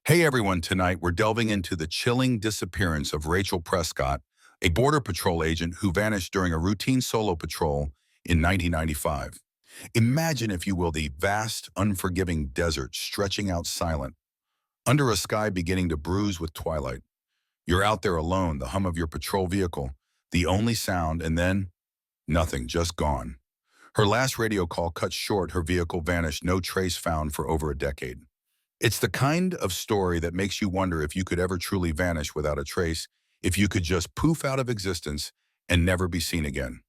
Hey everyone, tonight we're delving into the chilling disappearance of Rachel Prescott, a Border Patrol agent who vanished during a routine solo patrol in 1995. Imagine, if you will, the vast, unforgiving desert stretching out silent, under a sky beginning to bruise with twilight. You're out there alone, the hum of your patrol vehicle, the only sound, and then nothing, just gone. Her last radio call cut short, her vehicle vanished, no trace found for over a decade. It's the kind of story that makes you wonder if you could ever truly vanish without a trace, if you could just poof out of existence and never be seen again.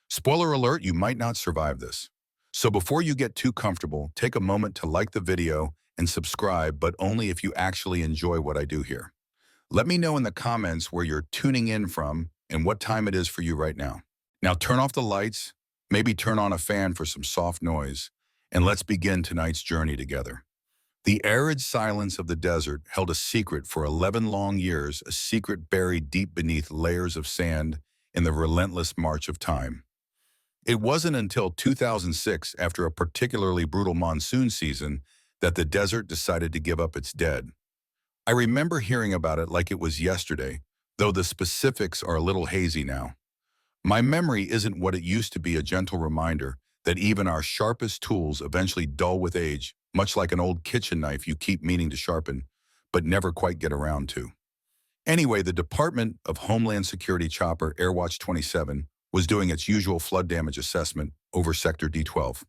Spoiler alert, you might not survive this. So before you get too comfortable, take a moment to like the video and subscribe, but only if you actually enjoy what I do here. Let me know in the comments where you're tuning in from and what time it is for you right now. Now turn off the lights, maybe turn on a fan for some soft noise, and let's begin tonight's journey together. The arid silence of the desert held a secret for 11 long years, a secret buried deep beneath layers of sand in the relentless march of time. It wasn't until 2006, after a particularly brutal monsoon season, that the desert decided to give up its dead. I remember hearing about it like it was yesterday, though the specifics are a little hazy now. My memory isn't what it used to be, a gentle reminder that even our sharpest tools eventually dull with age, much like an old kitchen knife you keep meaning to sharpen, but never quite get around to. Anyway, the Department of Homeland Security chopper Airwatch 27 was doing its usual flood damage assessment over Sector D12.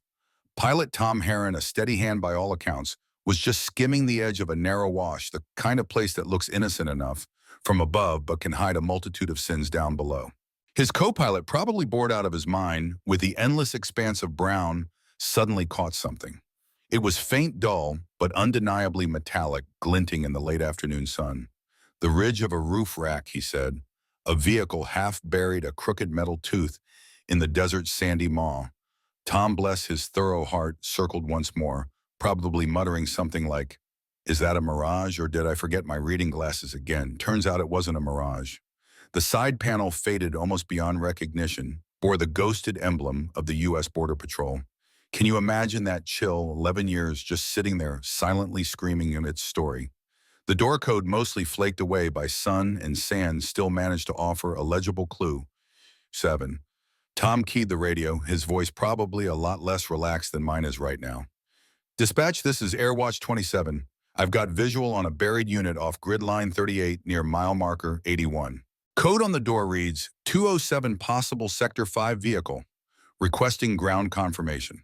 Pilot Tom Herron, a steady hand by all accounts, was just skimming the edge of a narrow wash, the kind of place that looks innocent enough from above but can hide a multitude of sins down below. His co-pilot, probably bored out of his mind with the endless expanse of brown, suddenly caught something. It was faint, dull, but undeniably metallic, glinting in the late afternoon sun. The ridge of a roof rack, he said. A vehicle half buried, a crooked metal tooth in the desert's sandy maw. Tom, bless his thorough heart, circled once more, probably muttering something like, "Is that a mirage, or did I forget my reading glasses again?" Turns out it wasn't a mirage. The side panel, faded almost beyond recognition, bore the ghosted emblem of the U.S. Border Patrol. Can you imagine that chill, 11 years just sitting there, silently screaming in its story? The door code, mostly flaked away by sun and sand, still managed to offer a legible clue. 7. Tom keyed the radio, his voice probably a lot less relaxed than mine is right now. "Dispatch, this is Airwatch 27. I've got visual on a buried unit off grid line 38 near mile marker 81. Code on the door reads 207, possible Sector 5 vehicle. Requesting ground confirmation."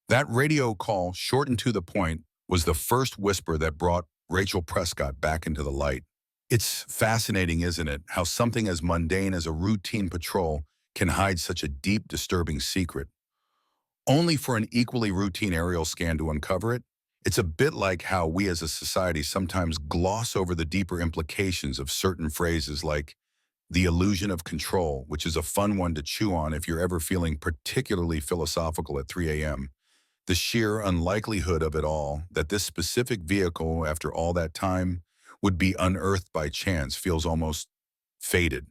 That radio call, short and to the point, was the first whisper that brought Rachel Prescott back into the light. It's fascinating, isn't it, how something as mundane as a routine patrol can hide such a deep, disturbing secret, only for an equally routine aerial scan to uncover it? It's a bit like how we as a society sometimes gloss over the deeper implications of certain phrases like the illusion of control, which is a fun one to chew on if you're ever feeling particularly philosophical at 3 a.m. The sheer unlikelihood of it all, that this specific vehicle, after all that time, would be unearthed by chance, feels almost fated.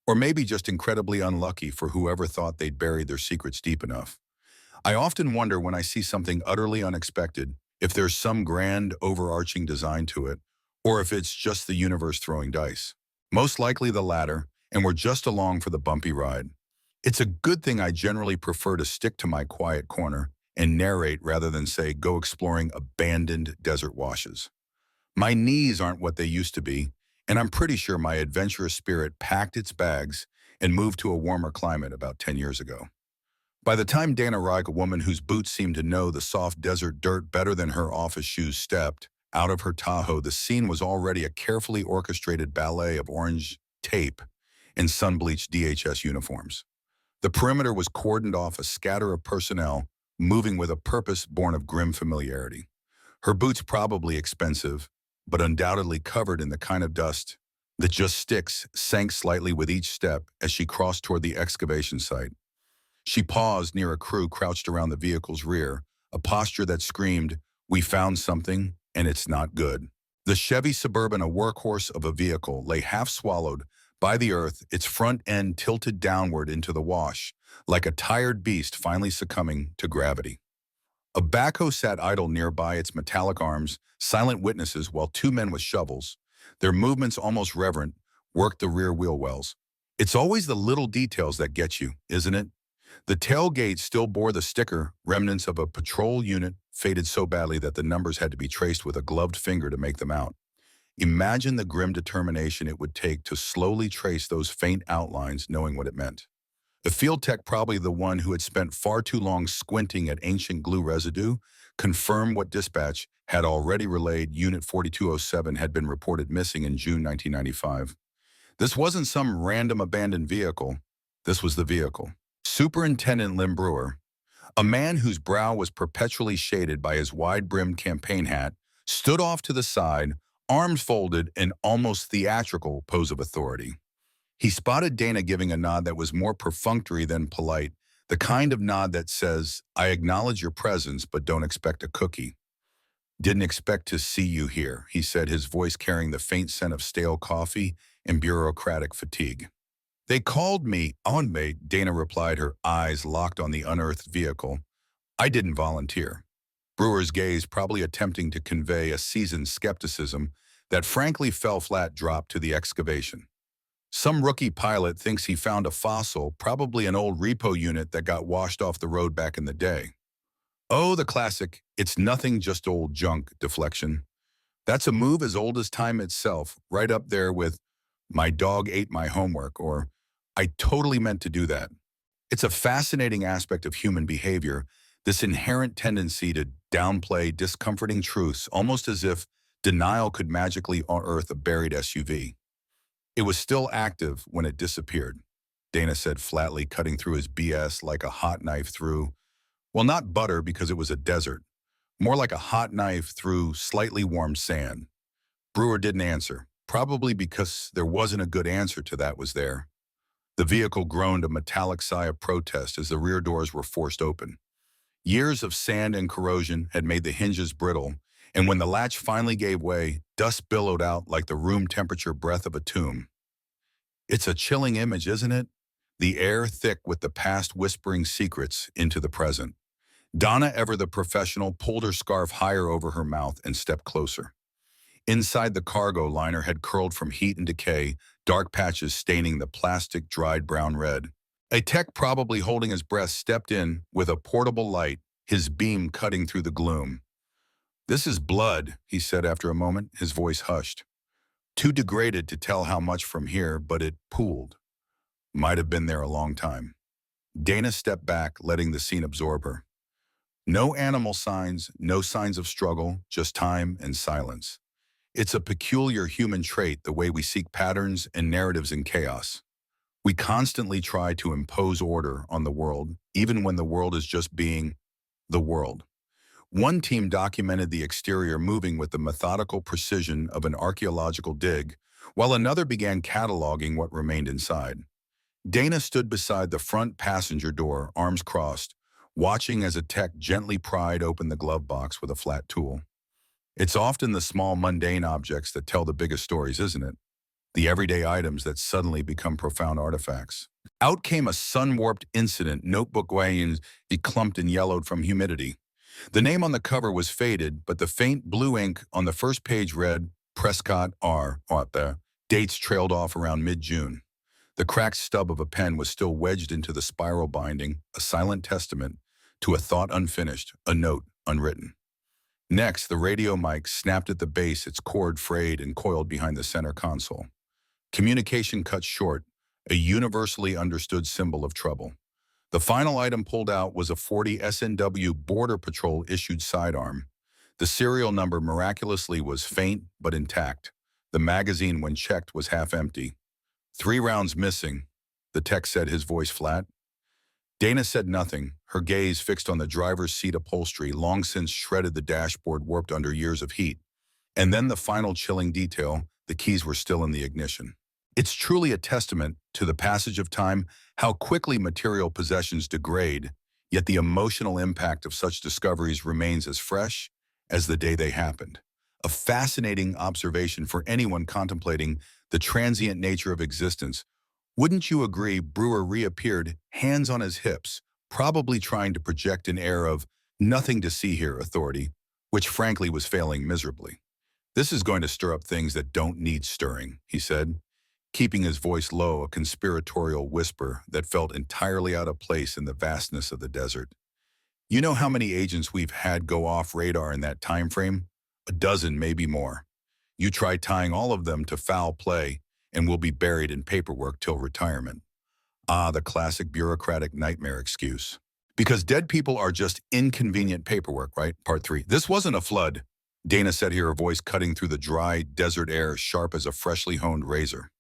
Or maybe just incredibly unlucky for whoever thought they'd buried their secrets deep enough. I often wonder, when I see something utterly unexpected, if there's some grand overarching design to it, or if it's just the universe throwing dice. Most likely the latter, and we're just along for the bumpy ride. It's a good thing I generally prefer to stick to my quiet corner and narrate rather than, say, go exploring abandoned desert washes. My knees aren't what they used to be, and I'm pretty sure my adventurous spirit packed its bags and moved to a warmer climate about 10 years ago. By the time Dana Reich, a woman whose boots seemed to know the soft desert dirt better than her office shoes, stepped out of her Tahoe, the scene was already a carefully orchestrated ballet of orange tape and sun-bleached DHS uniforms. The perimeter was cordoned off, a scatter of personnel, moving with a purpose born of grim familiarity. Her boots, probably expensive, but undoubtedly covered in the kind of dust that just sticks, sank slightly with each step as she crossed toward the excavation site. She paused near a crew crouched around the vehicle's rear, a posture that screamed, "We found something, and it's not good." The Chevy Suburban, a workhorse of a vehicle, lay half swallowed by the earth, its front end tilted downward into the wash, like a tired beast finally succumbing to gravity. A A backhoe sat idle nearby, its metallic arms, silent witnesses, while two men with shovels, their movements almost reverent, worked the rear wheel wells. It's always the little details that get you, isn't it? The tailgate still bore the sticker, remnants of a patrol unit faded so badly that the numbers had to be traced with a gloved finger to make them out. Imagine the grim determination it would take to slowly trace those faint outlines, knowing what it meant. The field tech, probably the one who had spent far too long squinting at ancient glue residue, confirmed what dispatch had already relayed. Unit 4207 had been reported missing in June 1995. This wasn't some random abandoned vehicle. This was the vehicle. Superintendent Lim Brewer, a man whose brow was perpetually shaded by his wide-brimmed campaign hat, stood off to the side, arms folded in almost theatrical pose of authority. He spotted Dana giving a nod that was more perfunctory than polite, the kind of nod that says, "I acknowledge your presence, but don't expect a cookie." "Didn't expect to see you here," he said, his voice carrying the faint scent of stale coffee and bureaucratic fatigue. "They called me on me," Dana replied, her eyes locked on the unearthed vehicle. "I didn't volunteer." Brewer's gaze, probably attempting to convey a seasoned skepticism that frankly fell flat, dropped to the excavation. "Some rookie pilot thinks he found a fossil, probably an old repo unit that got washed off the road back in the day." Oh, the classic, "it's nothing, just old junk" deflection. That's a move as old as time itself, right up there with "my dog ate my homework" or "I totally meant to do that." It's a fascinating aspect of human behavior, this inherent tendency to downplay discomforting truths, almost as if denial could magically unearth a buried SUV. "It was still active when it disappeared," Dana said flatly, cutting through his BS like a hot knife through, well, not butter because it was a desert, more like a hot knife through slightly warm sand. Brewer didn't answer, probably because there wasn't a good answer to that was there. The vehicle groaned a metallic sigh of protest as the rear doors were forced open. Years of sand and corrosion had made the hinges brittle, and when the latch finally gave way, dust billowed out like the room temperature breath of a tomb. It's a chilling image, isn't it? The air thick with the past whispering secrets into the present. Donna, ever the professional, pulled her scarf higher over her mouth and stepped closer. Inside, the cargo liner had curled from heat and decay, dark patches staining the plastic dried brown red. A tech, probably holding his breath, stepped in with a portable light, his beam cutting through the gloom. "This is blood," he said after a moment, his voice hushed. "Too degraded to tell how much from here, but it pooled. Might have been there a long time." Dana stepped back, letting the scene absorb her. No animal signs, no signs of struggle, just time and silence. It's a peculiar human trait, the way we seek patterns and narratives in chaos. We constantly try to impose order on the world, even when the world is just being the world. One team documented the exterior moving with the methodical precision of an archaeological dig, while another began cataloging what remained inside. Dana stood beside the front passenger door, arms crossed, watching as a tech gently pried open the glove box with a flat tool. It's often the small, mundane objects that tell the biggest stories, isn't it? The everyday items that suddenly become profound artifacts. Out came a sun-warped incident, notebook weighing clumped and yellowed from humidity. The name on the cover was faded, but the faint blue ink on the first page read, "Prescott R. Author." Dates trailed off around mid-June. The cracked stub of a pen was still wedged into the spiral binding, a silent testament to a thought unfinished, a note unwritten. Next, the radio mic snapped at the base, its cord frayed and coiled behind the center console. Communication cut short, a universally understood symbol of trouble. The final item pulled out was a 40 SNW Border Patrol issued sidearm. The serial number miraculously was faint but intact. The magazine, when checked, was half empty. 3 rounds missing, the tech said, his voice flat. Dana said nothing, her gaze fixed on the driver's seat upholstery, long since shredded, the dashboard warped under years of heat. And then the final chilling detail, the keys were still in the ignition. It's truly a testament to the passage of time, how quickly material possessions degrade, yet the emotional impact of such discoveries remains as fresh as the day they happened. A fascinating observation for anyone contemplating the transient nature of existence. Wouldn't you agree? Brewer reappeared, hands on his hips, probably trying to project an air of Nothing to see here, authority, which frankly was failing miserably. This is going to stir up things that don't need stirring, he said, keeping his voice low, a conspiratorial whisper that felt entirely out of place in the vastness of the desert. You know how many agents we've had go off radar in that time frame? A dozen, maybe more. You try tying all of them to foul play, and we'll be buried in paperwork till retirement. Ah, the classic bureaucratic nightmare excuse. Because dead people are just inconvenient paperwork, right? Part 3. This wasn't a flood, Dana said here, her voice cutting through the dry desert air sharp as a freshly honed razor.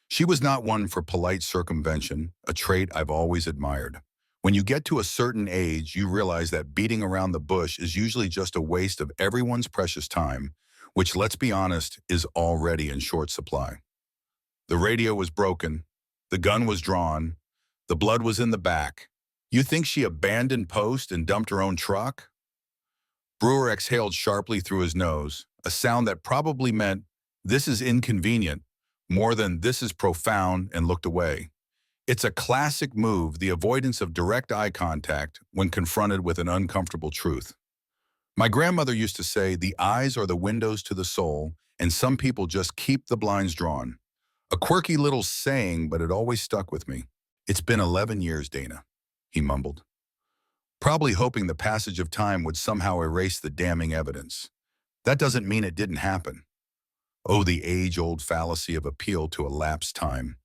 She was not one for polite circumvention, a trait I've always admired. When you get to a certain age, you realize that beating around the bush is usually just a waste of everyone's precious time, which, let's be honest, is already in short supply. The radio was broken, the gun was drawn, the blood was in the back. You think she abandoned post and dumped her own truck? Brewer exhaled sharply through his nose, a sound that probably meant, this is inconvenient, more than this is profound, and looked away. It's a classic move, the avoidance of direct eye contact when confronted with an uncomfortable truth. My grandmother used to say, the eyes are the windows to the soul, and some people just keep the blinds drawn. A quirky little saying, but it always stuck with me. It's been 11 years, Dana, he mumbled, probably hoping the passage of time would somehow erase the damning evidence. That doesn't mean it didn't happen. Oh, the age-old fallacy of appeal to elapsed time.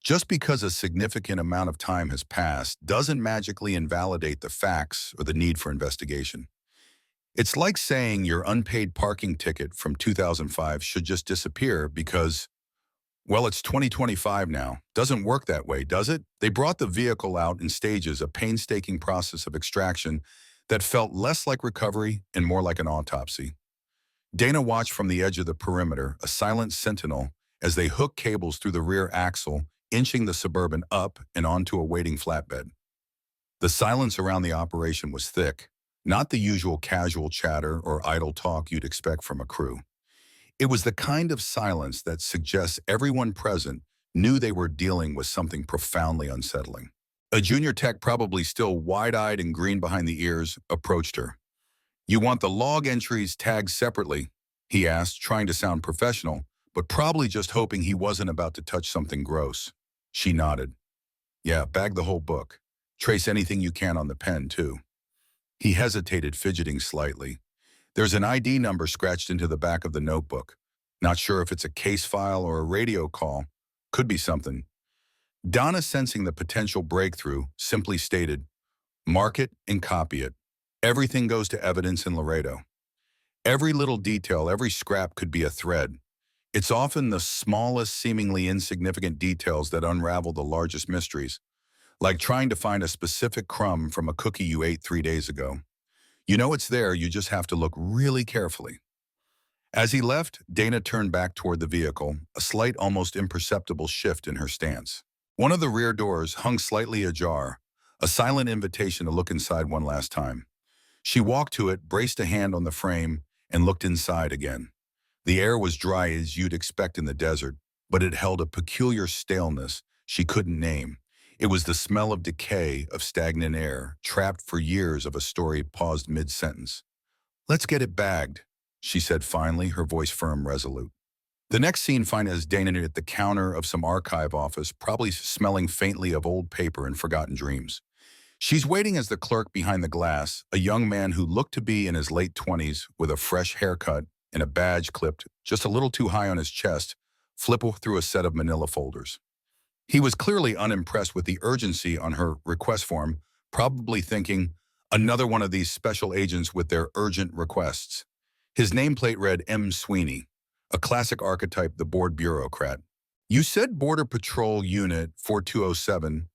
Just because a significant amount of time has passed doesn't magically invalidate the facts or the need for investigation. It's like saying your unpaid parking ticket from 2005 should just disappear because, well, it's 2025 now. Doesn't work that way, does it? They brought the vehicle out in stages, a painstaking process of extraction that felt less like recovery and more like an autopsy. Dana watched from the edge of the perimeter, a silent sentinel, as they hooked cables through the rear axle, inching the Suburban up and onto a waiting flatbed. The silence around the operation was thick, not the usual casual chatter or idle talk you'd expect from a crew. It was the kind of silence that suggests everyone present knew they were dealing with something profoundly unsettling. A junior tech, probably still wide-eyed and green behind the ears, approached her. "You want the log entries tagged separately?" he asked, trying to sound professional, but probably just hoping he wasn't about to touch something gross. She nodded. "Yeah, bag the whole book. Trace anything you can on the pen, too." He hesitated, fidgeting slightly. "There's an ID number scratched into the back of the notebook. Not sure if it's a case file or a radio call. Could be something." Donna, sensing the potential breakthrough, simply stated, "Mark it and copy it. Everything goes to evidence in Laredo. Every little detail, every scrap could be a thread. It's often the smallest, seemingly insignificant details that unravel the largest mysteries, like trying to find a specific crumb from a cookie you ate 3 days ago. You know it's there, you just have to look really carefully." As he left, Dana turned back toward the vehicle, a slight, almost imperceptible shift in her stance. One of the rear doors hung slightly ajar, a silent invitation to look inside one last time. She walked to it, braced a hand on the frame, and looked inside again. The air was dry as you'd expect in the desert, but it held a peculiar staleness she couldn't name. It was the smell of decay, of stagnant air, trapped for years, of a story paused mid-sentence. "Let's get it bagged," she said finally, her voice firm, resolute. The next scene finds Dana at the counter of some archive office, probably smelling faintly of old paper and forgotten dreams. She's waiting as the clerk behind the glass, a young man who looked to be in his late 20s with a fresh haircut and a badge clipped just a little too high on his chest, flip through a set of manila folders. He was clearly unimpressed with the urgency on her request form, probably thinking, another one of these special agents with their urgent requests. His nameplate read M. Sweeney, a classic archetype, the bored bureaucrat. "You said Border Patrol Unit 4207,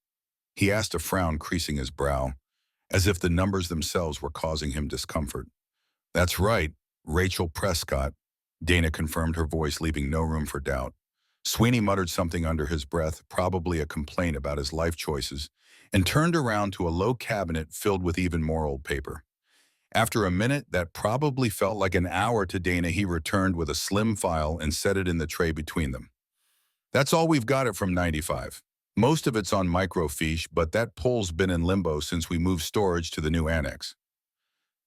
he asked, a frown creasing his brow, as if the numbers themselves were causing him discomfort. "That's right, Rachel Prescott," Dana confirmed, her voice leaving no room for doubt. Sweeney muttered something under his breath, probably a complaint about his life choices, and turned around to a low cabinet filled with even more old paper. After a minute that probably felt like an hour to Dana, he returned with a slim file and set it in the tray between them. "That's all we've got it from 95. Most of it's on microfiche, but that poll's been in limbo since we moved storage to the new annex."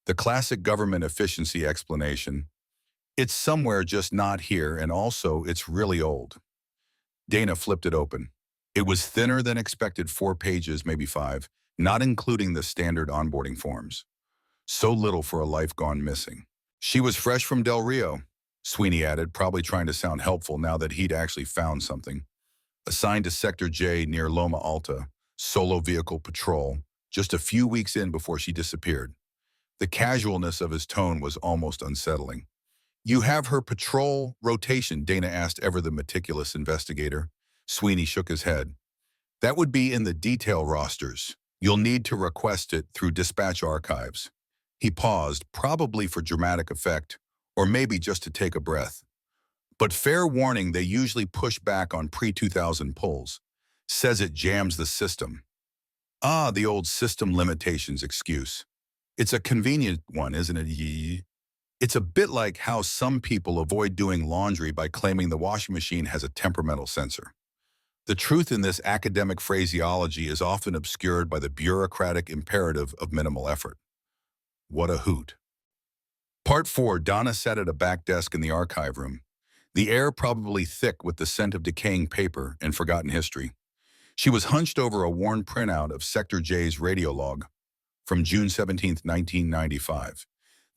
The classic government efficiency explanation. It's somewhere just not here, and also it's really old. Dana flipped it open. It was thinner than expected, 4 pages, maybe 5, not including the standard onboarding forms. So little for a life gone missing. She was fresh from Del Rio, Sweeney added, probably trying to sound helpful now that he'd actually found something. Assigned to Sector J near Loma Alta, solo vehicle patrol, just a few weeks in before she disappeared. The casualness of his tone was almost unsettling. You have her patrol rotation, Dana asked ever the meticulous investigator. Sweeney shook his head. That would be in the detail rosters. You'll need to request it through dispatch archives. He paused, probably for dramatic effect, or maybe just to take a breath. But fair warning, they usually push back on pre-2000 pulls. Says it jams the system. Ah, the old system limitations excuse. It's a convenient one, isn't it? It's a bit like how some people avoid doing laundry by claiming the washing machine has a temperamental sensor. The truth in this academic phraseology is often obscured by the bureaucratic imperative of minimal effort. What a hoot. Part 4. Donna sat at a back desk in the archive room, the air probably thick with the scent of decaying paper and forgotten history. She was hunched over a worn printout of Sector J's radio log from June 17, 1995.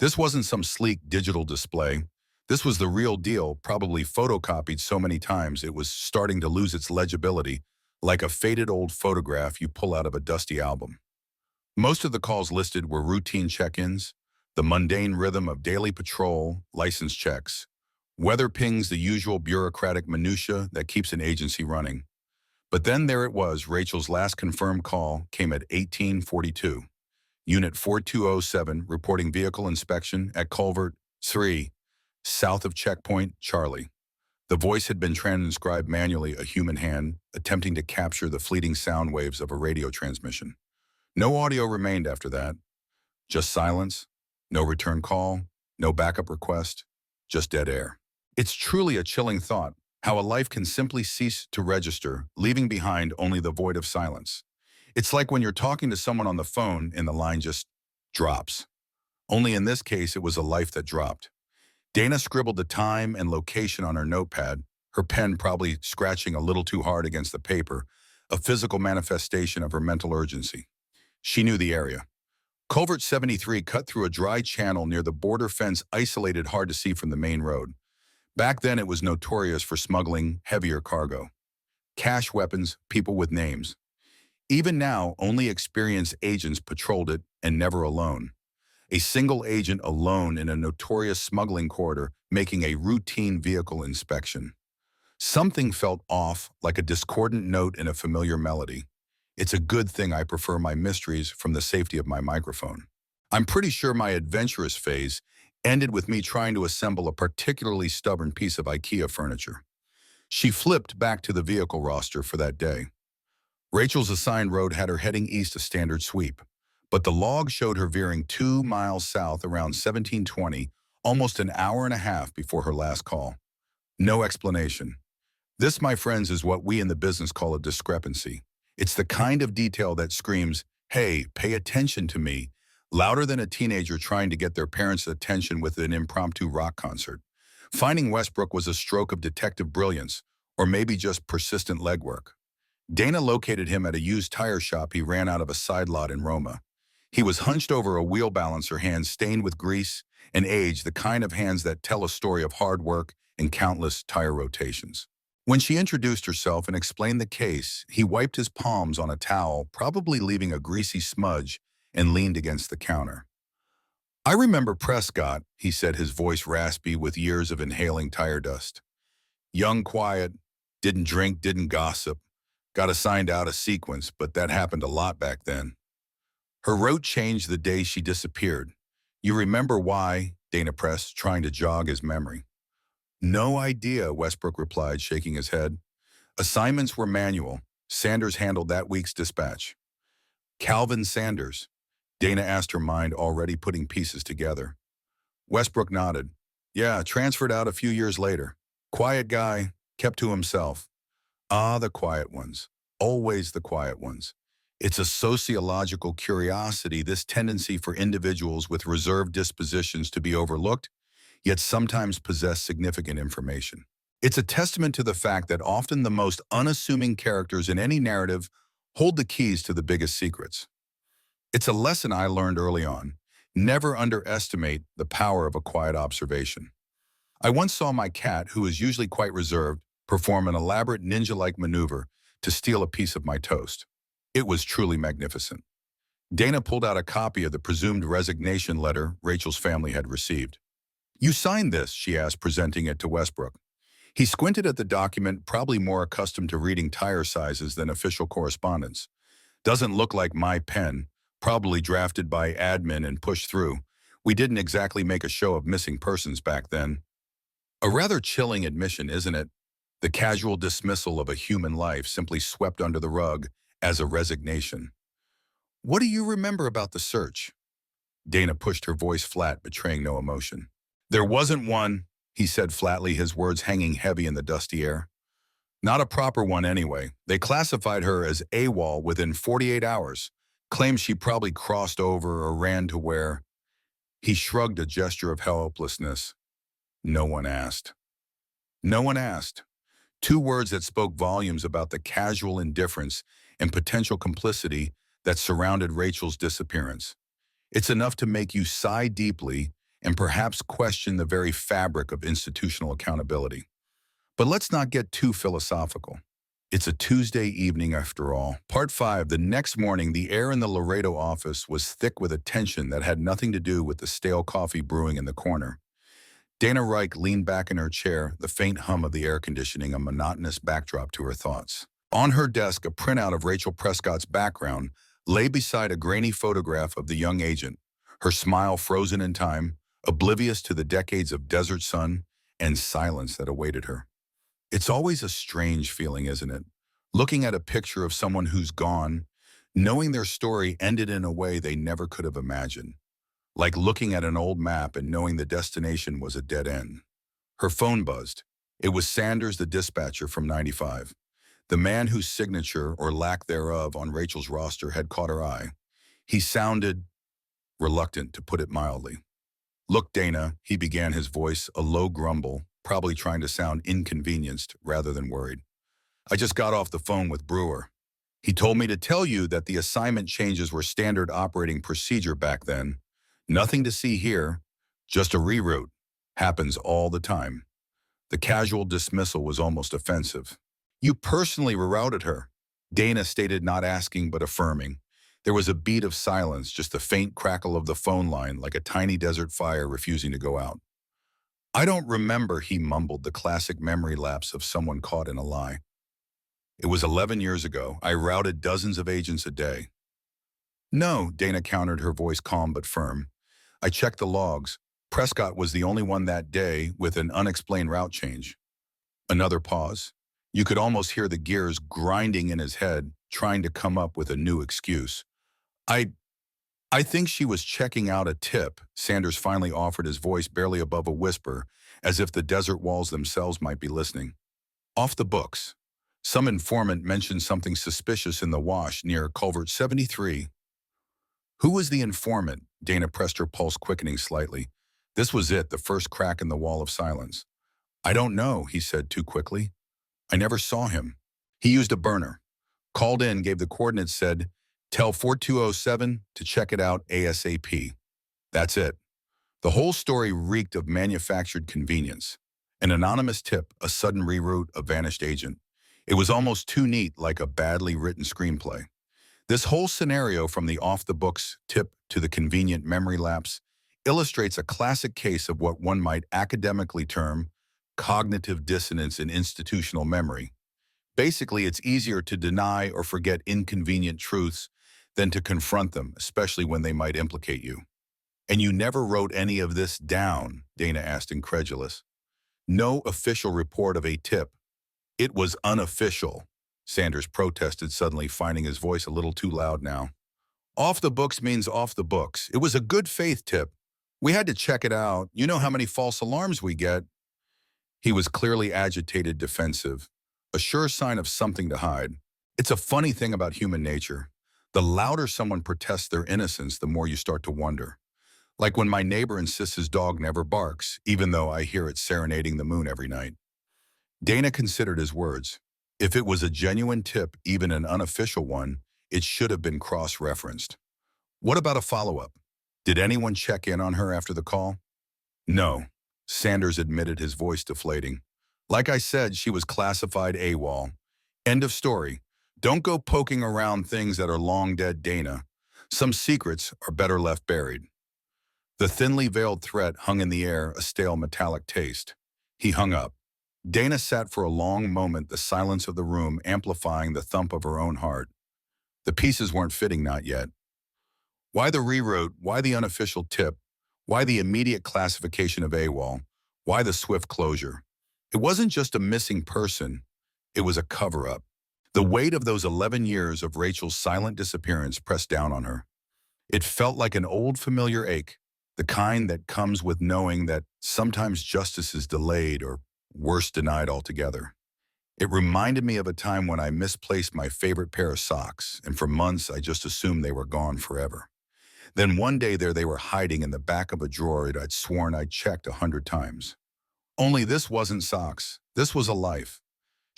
This wasn't some sleek digital display. This was the real deal, probably photocopied so many times it was starting to lose its legibility, like a faded old photograph you pull out of a dusty album. Most of the calls listed were routine check-ins, the mundane rhythm of daily patrol, license checks, weather pings, the usual bureaucratic minutia that keeps an agency running. But then there it was, Rachel's last confirmed call came at 1842. Unit 4207 reporting vehicle inspection at Culvert 3, south of Checkpoint Charlie. The voice had been transcribed manually, a human hand attempting to capture the fleeting sound waves of a radio transmission. No audio remained after that. Just silence, no return call, no backup request, just dead air. It's truly a chilling thought, how a life can simply cease to register, leaving behind only the void of silence. It's like when you're talking to someone on the phone and the line just drops. Only in this case, it was a life that dropped. Dana scribbled the time and location on her notepad, her pen probably scratching a little too hard against the paper, a physical manifestation of her mental urgency. She knew the area. Culvert 73 cut through a dry channel near the border fence, isolated, hard to see from the main road. Back then, it was notorious for smuggling heavier cargo. Cash, weapons, people with names. Even now, only experienced agents patrolled it, and never alone. A single agent alone in a notorious smuggling corridor making a routine vehicle inspection. Something felt off, like a discordant note in a familiar melody. It's a good thing I prefer my mysteries from the safety of my microphone. I'm pretty sure my adventurous phase ended with me trying to assemble a particularly stubborn piece of IKEA furniture. She flipped back to the vehicle roster for that day. Rachel's assigned road had her heading east, a standard sweep, but the log showed her veering 2 miles south around 1720, almost an hour and a half before her last call. No explanation. This, my friends, is what we in the business call a discrepancy. It's the kind of detail that screams, "Hey, pay attention to me," louder than a teenager trying to get their parents' attention with an impromptu rock concert. Finding Westbrook was a stroke of detective brilliance, or maybe just persistent legwork. Dana located him at a used tire shop he ran out of a side lot in Roma. He was hunched over a wheel balancer, hands stained with grease and age, the kind of hands that tell a story of hard work and countless tire rotations. When she introduced herself and explained the case, he wiped his palms on a towel, probably leaving a greasy smudge, and leaned against the counter. "I remember Prescott," he said, his voice raspy with years of inhaling tire dust. "Young, quiet, didn't drink, didn't gossip. Got assigned out of sequence, but that happened a lot back then." Her route changed the day she disappeared. "You remember why?" Dana pressed, trying to jog his memory. "No idea," Westbrook replied, shaking his head. "Assignments were manual. Sanders handled that week's dispatch." "Calvin Sanders?" Dana asked, her mind already putting pieces together. Westbrook nodded. "Yeah, transferred out a few years later. Quiet guy, kept to himself." Ah, the quiet ones. Always the quiet ones. It's a sociological curiosity, this tendency for individuals with reserved dispositions to be overlooked, yet sometimes possess significant information. It's a testament to the fact that often the most unassuming characters in any narrative hold the keys to the biggest secrets. It's a lesson I learned early on. Never underestimate the power of a quiet observation. I once saw my cat, who is usually quite reserved, perform an elaborate ninja-like maneuver to steal a piece of my toast. It was truly magnificent. Dana pulled out a copy of the presumed resignation letter Rachel's family had received. "You signed this?" she asked, presenting it to Westbrook. He squinted at the document, probably more accustomed to reading tire sizes than official correspondence. "Doesn't look like my pen, probably drafted by admin and pushed through. We didn't exactly make a show of missing persons back then." A rather chilling admission, isn't it? The casual dismissal of a human life simply swept under the rug as a resignation. "What do you remember about the search?" Dana pushed her voice flat, betraying no emotion. "There wasn't one," he said flatly, his words hanging heavy in the dusty air. "Not a proper one anyway. They classified her as AWOL within 48 hours. Claims she probably crossed over or ran to where—" He shrugged, a gesture of helplessness. "No one asked." No one asked. Two words that spoke volumes about the casual indifference and potential complicity that surrounded Rachel's disappearance. It's enough to make you sigh deeply and perhaps question the very fabric of institutional accountability. But let's not get too philosophical. It's a Tuesday evening after all. Part 5, the next morning, the air in the Laredo office was thick with a tension that had nothing to do with the stale coffee brewing in the corner. Dana Reich leaned back in her chair, the faint hum of the air conditioning a monotonous backdrop to her thoughts. On her desk, a printout of Rachel Prescott's background lay beside a grainy photograph of the young agent, her smile frozen in time, oblivious to the decades of desert sun and silence that awaited her. It's always a strange feeling, isn't it? Looking at a picture of someone who's gone, knowing their story ended in a way they never could have imagined. Like looking at an old map and knowing the destination was a dead end. Her phone buzzed. It was Sanders, the dispatcher from 95. The man whose signature, or lack thereof, on Rachel's roster had caught her eye. He sounded reluctant, to put it mildly. "Look, Dana," he began, his voice a low grumble, probably trying to sound inconvenienced rather than worried. "I just got off the phone with Brewer. He told me to tell you that the assignment changes were standard operating procedure back then. Nothing to see here, just a reroute. Happens all the time." The casual dismissal was almost offensive. "You personally rerouted her," Dana stated, not asking but affirming. There was a beat of silence, just the faint crackle of the phone line, like a tiny desert fire refusing to go out. "I don't remember," he mumbled, the classic memory lapse of someone caught in a lie. "It was 11 years ago. I routed dozens of agents a day." "No," Dana countered, her voice calm but firm. "I checked the logs. Prescott was the only one that day with an unexplained route change." Another pause. You could almost hear the gears grinding in his head, trying to come up with a new excuse. I I think she was checking out a tip," Sanders finally offered, his voice barely above a whisper, as if the desert walls themselves might be listening. "Off the books. Some informant mentioned something suspicious in the wash near Culvert 73. "Who was the informant?" Dana pressed her pulse, quickening slightly. This was it, the first crack in the wall of silence. "I don't know," he said too quickly. "I never saw him. He used a burner. Called in, gave the coordinates, said, 'Tell 4207 to check it out ASAP.' That's it." The whole story reeked of manufactured convenience. An anonymous tip, a sudden reroute, a vanished agent. It was almost too neat, like a badly written screenplay. This whole scenario, from the off-the-books tip to the convenient memory lapse, illustrates a classic case of what one might academically term cognitive dissonance in institutional memory. Basically, it's easier to deny or forget inconvenient truths than to confront them, especially when they might implicate you. "And you never wrote any of this down?" Dana asked, incredulous. "No official report of a tip. It was unofficial," Sanders protested, suddenly finding his voice a little too loud now. "Off the books means off the books. It was a good faith tip. We had to check it out. You know how many false alarms we get." He was clearly agitated, defensive, a sure sign of something to hide. It's a funny thing about human nature. The louder someone protests their innocence, the more you start to wonder. Like when my neighbor insists his dog never barks, even though I hear it serenading the moon every night. Dana considered his words. If it was a genuine tip, even an unofficial one, it should have been cross-referenced. What about a follow-up? Did anyone check in on her after the call? No. Sanders admitted, his voice deflating. Like I said, she was classified AWOL. End of story. Don't go poking around things that are long dead, Dana. Some secrets are better left buried. The thinly veiled threat hung in the air, a stale metallic taste. He hung up. Dana sat for a long moment, the silence of the room amplifying the thump of her own heart. The pieces weren't fitting, not yet. Why the rewrote? Why the unofficial tip? Why the immediate classification of AWOL? Why the swift closure? It wasn't just a missing person. It was a cover-up. The weight of those 11 years of Rachel's silent disappearance pressed down on her. It felt like an old familiar ache, the kind that comes with knowing that sometimes justice is delayed or, worse, denied altogether. It reminded me of a time when I misplaced my favorite pair of socks, and for months I just assumed they were gone forever. Then one day there they were, hiding in the back of a drawer I'd sworn I'd checked 100 times. Only this wasn't socks. This was a life.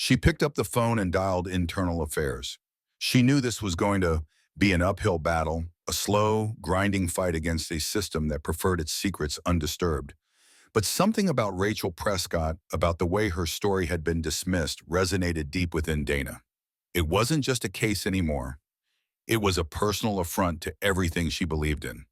She picked up the phone and dialed internal affairs. She knew this was going to be an uphill battle, a slow, grinding fight against a system that preferred its secrets undisturbed. But something about Rachel Prescott, about the way her story had been dismissed, resonated deep within Dana. It wasn't just a case anymore. It was a personal affront to everything she believed in.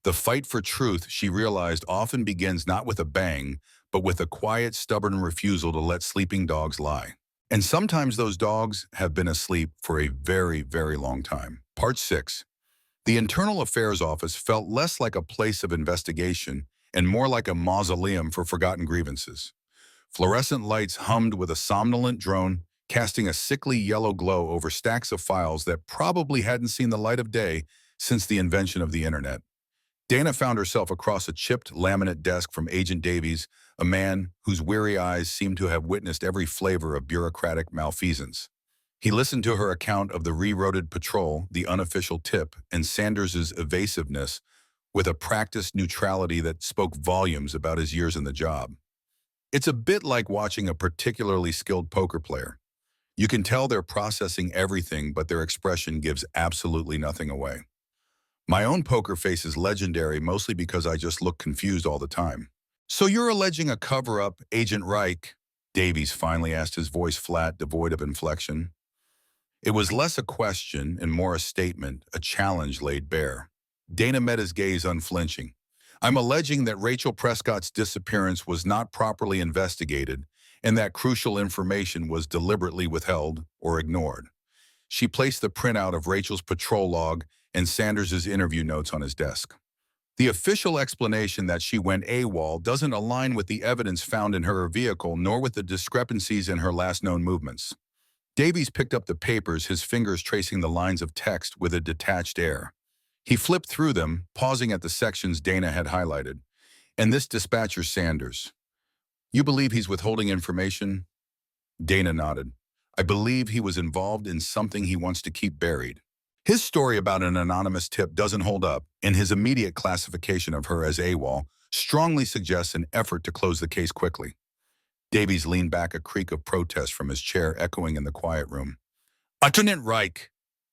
The fight for truth, she realized, often begins not with a bang, but with a quiet, stubborn refusal to let sleeping dogs lie. And sometimes those dogs have been asleep for a very, very long time. Part 6. The Internal Affairs Office felt less like a place of investigation and more like a mausoleum for forgotten grievances. Fluorescent lights hummed with a somnolent drone, casting a sickly yellow glow over stacks of files that probably hadn't seen the light of day since the invention of the internet. Dana found herself across a chipped laminate desk from Agent Davies, a man whose weary eyes seemed to have witnessed every flavor of bureaucratic malfeasance. He listened to her account of the rerouted patrol, the unofficial tip, and Sanders's evasiveness with a practiced neutrality that spoke volumes about his years in the job. It's a bit like watching a particularly skilled poker player. You can tell they're processing everything, but their expression gives absolutely nothing away. My own poker face is legendary, mostly because I just look confused all the time. So you're alleging a cover-up, Agent Reich? Davies finally asked, his voice flat, devoid of inflection. It was less a question and more a statement, a challenge laid bare. Dana met his gaze unflinching. I'm alleging that Rachel Prescott's disappearance was not properly investigated and that crucial information was deliberately withheld or ignored. She placed the printout of Rachel's patrol log and Sanders's interview notes on his desk. The official explanation that she went AWOL doesn't align with the evidence found in her vehicle nor with the discrepancies in her last known movements. Davies picked up the papers, his fingers tracing the lines of text with a detached air. He flipped through them, pausing at the sections Dana had highlighted. And this dispatcher Sanders. You believe he's withholding information? Dana nodded. I believe he was involved in something he wants to keep buried. His story about an anonymous tip doesn't hold up, and his immediate classification of her as AWOL strongly suggests an effort to close the case quickly. Davies leaned back, a creak of protest from his chair echoing in the quiet room. Lieutenant Reich,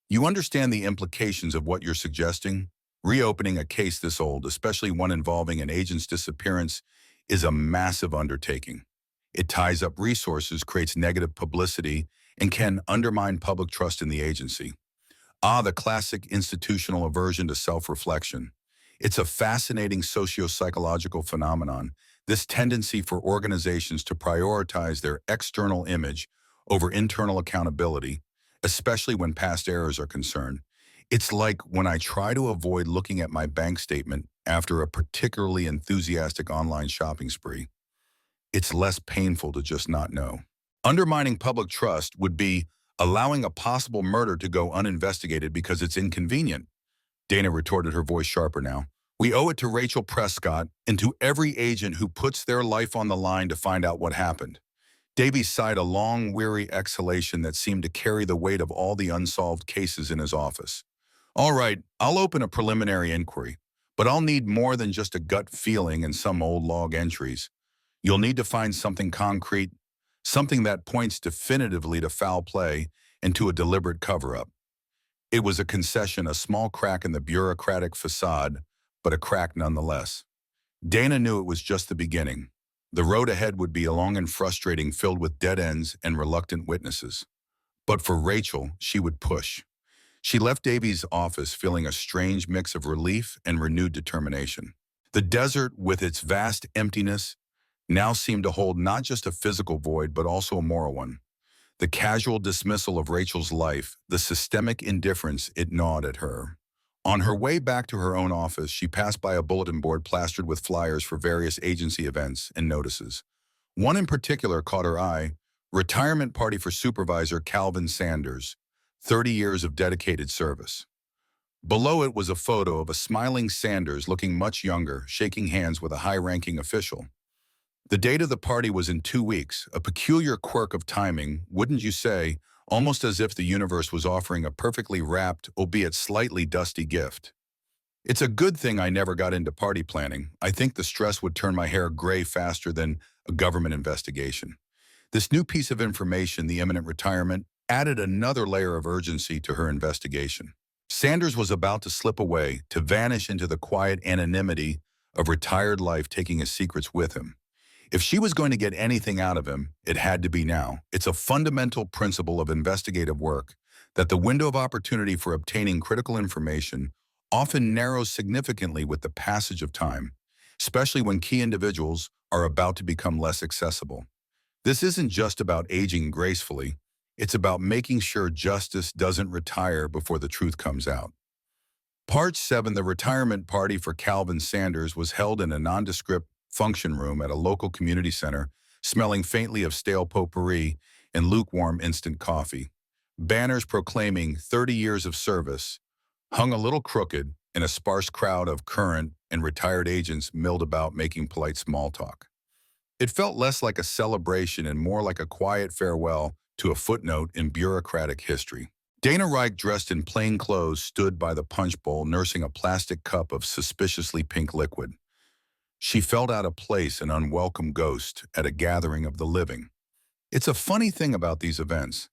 you understand the implications of what you're suggesting? Reopening a case this old, especially one involving an agent's disappearance, is a massive undertaking. It ties up resources, creates negative publicity, and can undermine public trust in the agency. The classic institutional aversion to self-reflection. It's a fascinating socio-psychological phenomenon, this tendency for organizations to prioritize their external image over internal accountability, especially when past errors are concerned. It's like when I try to avoid looking at my bank statement after a particularly enthusiastic online shopping spree. It's less painful to just not know. Undermining public trust would be allowing a possible murder to go uninvestigated because it's inconvenient. Dana retorted, her voice sharper now. We owe it to Rachel Prescott and to every agent who puts their life on the line to find out what happened. Davies sighed, a long, weary exhalation that seemed to carry the weight of all the unsolved cases in his office. All right, I'll open a preliminary inquiry, but I'll need more than just a gut feeling and some old log entries. You'll need to find something concrete, something that points definitively to foul play and to a deliberate cover-up. It was a concession, a small crack in the bureaucratic facade, but a crack nonetheless. Dana knew it was just the beginning. The road ahead would be long and frustrating, filled with dead ends and reluctant witnesses. But for Rachel, she would push. She left Davy's office feeling a strange mix of relief and renewed determination. The desert, with its vast emptiness, now seemed to hold not just a physical void, but also a moral one. The casual dismissal of Rachel's life, the systemic indifference it gnawed at her. On her way back to her own office, she passed by a bulletin board plastered with flyers for various agency events and notices. One in particular caught her eye: retirement party for Supervisor Calvin Sanders, 30 years of dedicated service. Below it was a photo of a smiling Sanders looking much younger, shaking hands with a high-ranking official. The date of the party was in 2 weeks, a peculiar quirk of timing, wouldn't you say, almost as if the universe was offering a perfectly wrapped, albeit slightly dusty gift. It's a good thing I never got into party planning. I think the stress would turn my hair gray faster than a government investigation. This new piece of information, the imminent retirement, added another layer of urgency to her investigation. Sanders was about to slip away, to vanish into the quiet anonymity of retired life, taking his secrets with him. If she was going to get anything out of him, it had to be now. It's a fundamental principle of investigative work that the window of opportunity for obtaining critical information often narrows significantly with the passage of time, especially when key individuals are about to become less accessible. This isn't just about aging gracefully, it's about making sure justice doesn't retire before the truth comes out. Part 7, the retirement party for Calvin Sanders, was held in a nondescript function room at a local community center, smelling faintly of stale potpourri and lukewarm instant coffee. Banners proclaiming 30 years of service hung a little crooked in a sparse crowd of current and retired agents milled about making polite small talk. It felt less like a celebration and more like a quiet farewell to a footnote in bureaucratic history. Dana Reich, dressed in plain clothes, stood by the punch bowl nursing a plastic cup of suspiciously pink liquid. She felt out of place, an unwelcome ghost at a gathering of the living. It's a funny thing about these events.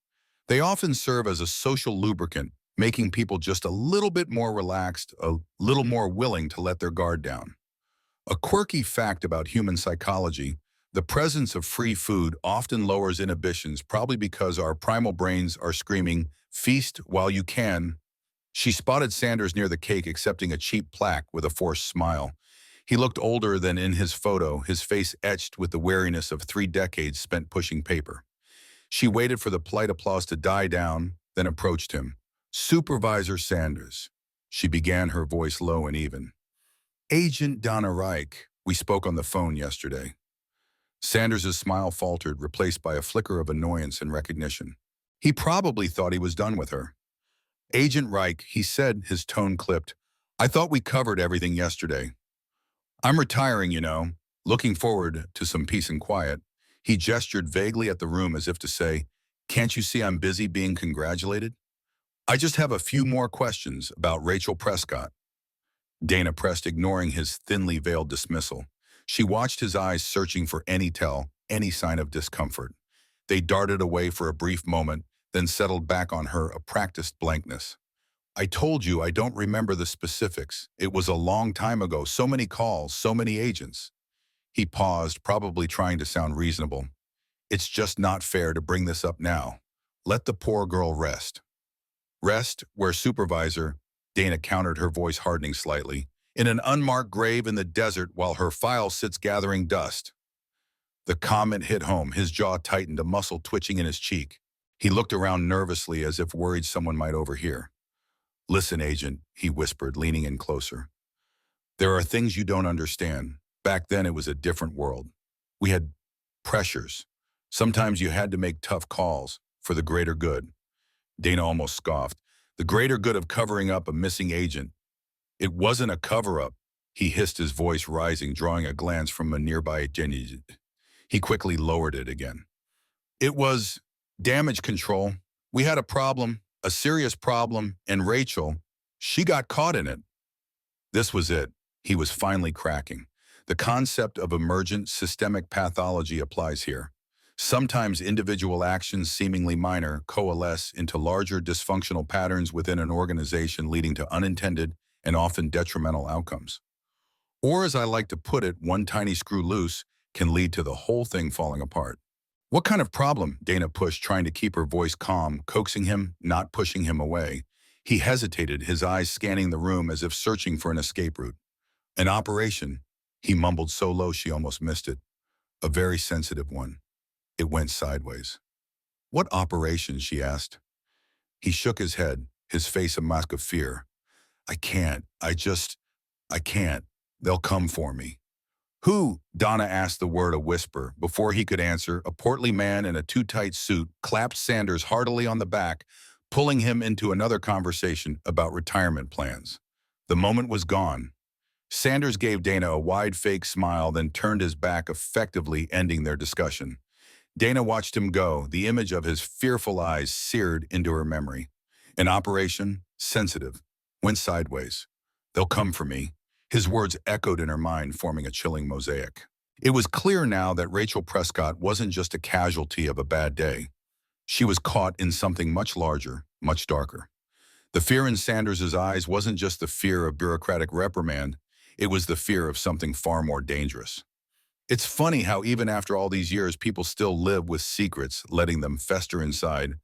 They often serve as a social lubricant, making people just a little bit more relaxed, a little more willing to let their guard down. A quirky fact about human psychology: the presence of free food often lowers inhibitions, probably because our primal brains are screaming, "Feast while you can." She spotted Sanders near the cake, accepting a cheap plaque with a forced smile. He looked older than in his photo, his face etched with the weariness of 3 decades spent pushing paper. She waited for the polite applause to die down, then approached him. "Supervisor Sanders." She began, her voice low and even. "Agent Donna Reich. We spoke on the phone yesterday." Sanders's smile faltered, replaced by a flicker of annoyance and recognition. He probably thought he was done with her. "Agent Reich," he said, his tone clipped. "I thought we covered everything yesterday. I'm retiring, you know, looking forward to some peace and quiet." He gestured vaguely at the room as if to say, "Can't you see I'm busy being congratulated? I just have a few more questions about Rachel Prescott." Dana pressed, ignoring his thinly veiled dismissal. She watched his eyes, searching for any tell, any sign of discomfort. They darted away for a brief moment, then settled back on her, a practiced blankness. "I told you I don't remember the specifics. It was a long time ago, so many calls, so many agents." He paused, probably trying to sound reasonable. "It's just not fair to bring this up now. Let the poor girl rest." "Rest where, Supervisor?" Dana countered, her voice hardening slightly. "In an unmarked grave in the desert while her file sits gathering dust." The comment hit home, his jaw tightened, a muscle twitching in his cheek. He looked around nervously, as if worried someone might overhear. "Listen, Agent," he whispered, leaning in closer. "There are things you don't understand. Back then it was a different world. We had pressures. Sometimes you had to make tough calls for the greater good." Dana almost scoffed. "The greater good of covering up a missing agent." "It wasn't a cover-up," he hissed, his voice rising, drawing a glance from a nearby Jenny. He quickly lowered it again. "It was damage control. We had a problem, a serious problem, and Rachel, She got caught in it. This was it. He was finally cracking. The concept of emergent systemic pathology applies here. Sometimes individual actions seemingly minor coalesce into larger dysfunctional patterns within an organization leading to unintended and often detrimental outcomes. Or as I like to put it, one tiny screw loose can lead to the whole thing falling apart. What kind of problem? Dana pushed, trying to keep her voice calm, coaxing him, not pushing him away. He hesitated, his eyes scanning the room as if searching for an escape route. An operation, he mumbled so low she almost missed it. A very sensitive one. It went sideways. What operation? She asked. He shook his head, his face a mask of fear. I can't. I can't. They'll come for me. Who? Donna asked, the word a whisper. Before he could answer, a portly man in a too-tight suit clapped Sanders heartily on the back, pulling him into another conversation about retirement plans. The moment was gone. Sanders gave Dana a wide fake smile, then turned his back, effectively ending their discussion. Dana watched him go, the image of his fearful eyes seared into her memory. An operation, sensitive, went sideways. They'll come for me. His words echoed in her mind, forming a chilling mosaic. It was clear now that Rachel Prescott wasn't just a casualty of a bad day. She was caught in something much larger, much darker. The fear in Sanders's eyes wasn't just the fear of bureaucratic reprimand, it was the fear of something far more dangerous. It's funny how even after all these years, people still live with secrets, letting them fester inside,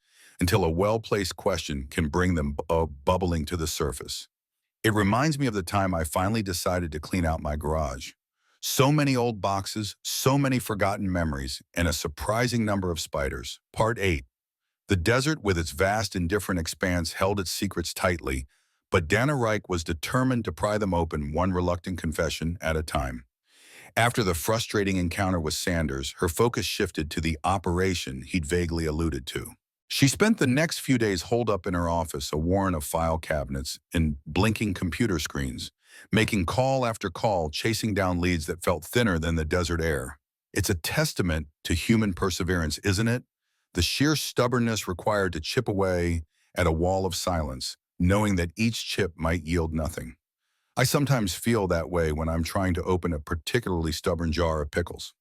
until a well-placed question can bring them bubbling to the surface. It reminds me of the time I finally decided to clean out my garage. So many old boxes, so many forgotten memories, and a surprising number of spiders. Part 8. The desert with its vast and different expanse held its secrets tightly, but Dana Reich was determined to pry them open, one reluctant confession at a time. After the frustrating encounter with Sanders, her focus shifted to the operation he'd vaguely alluded to. She spent the next few days holed up in her office, a warren of file cabinets and blinking computer screens, making call after call, chasing down leads that felt thinner than the desert air. It's a testament to human perseverance, isn't it? The sheer stubbornness required to chip away at a wall of silence, knowing that each chip might yield nothing. I sometimes feel that way when I'm trying to open a particularly stubborn jar of pickles.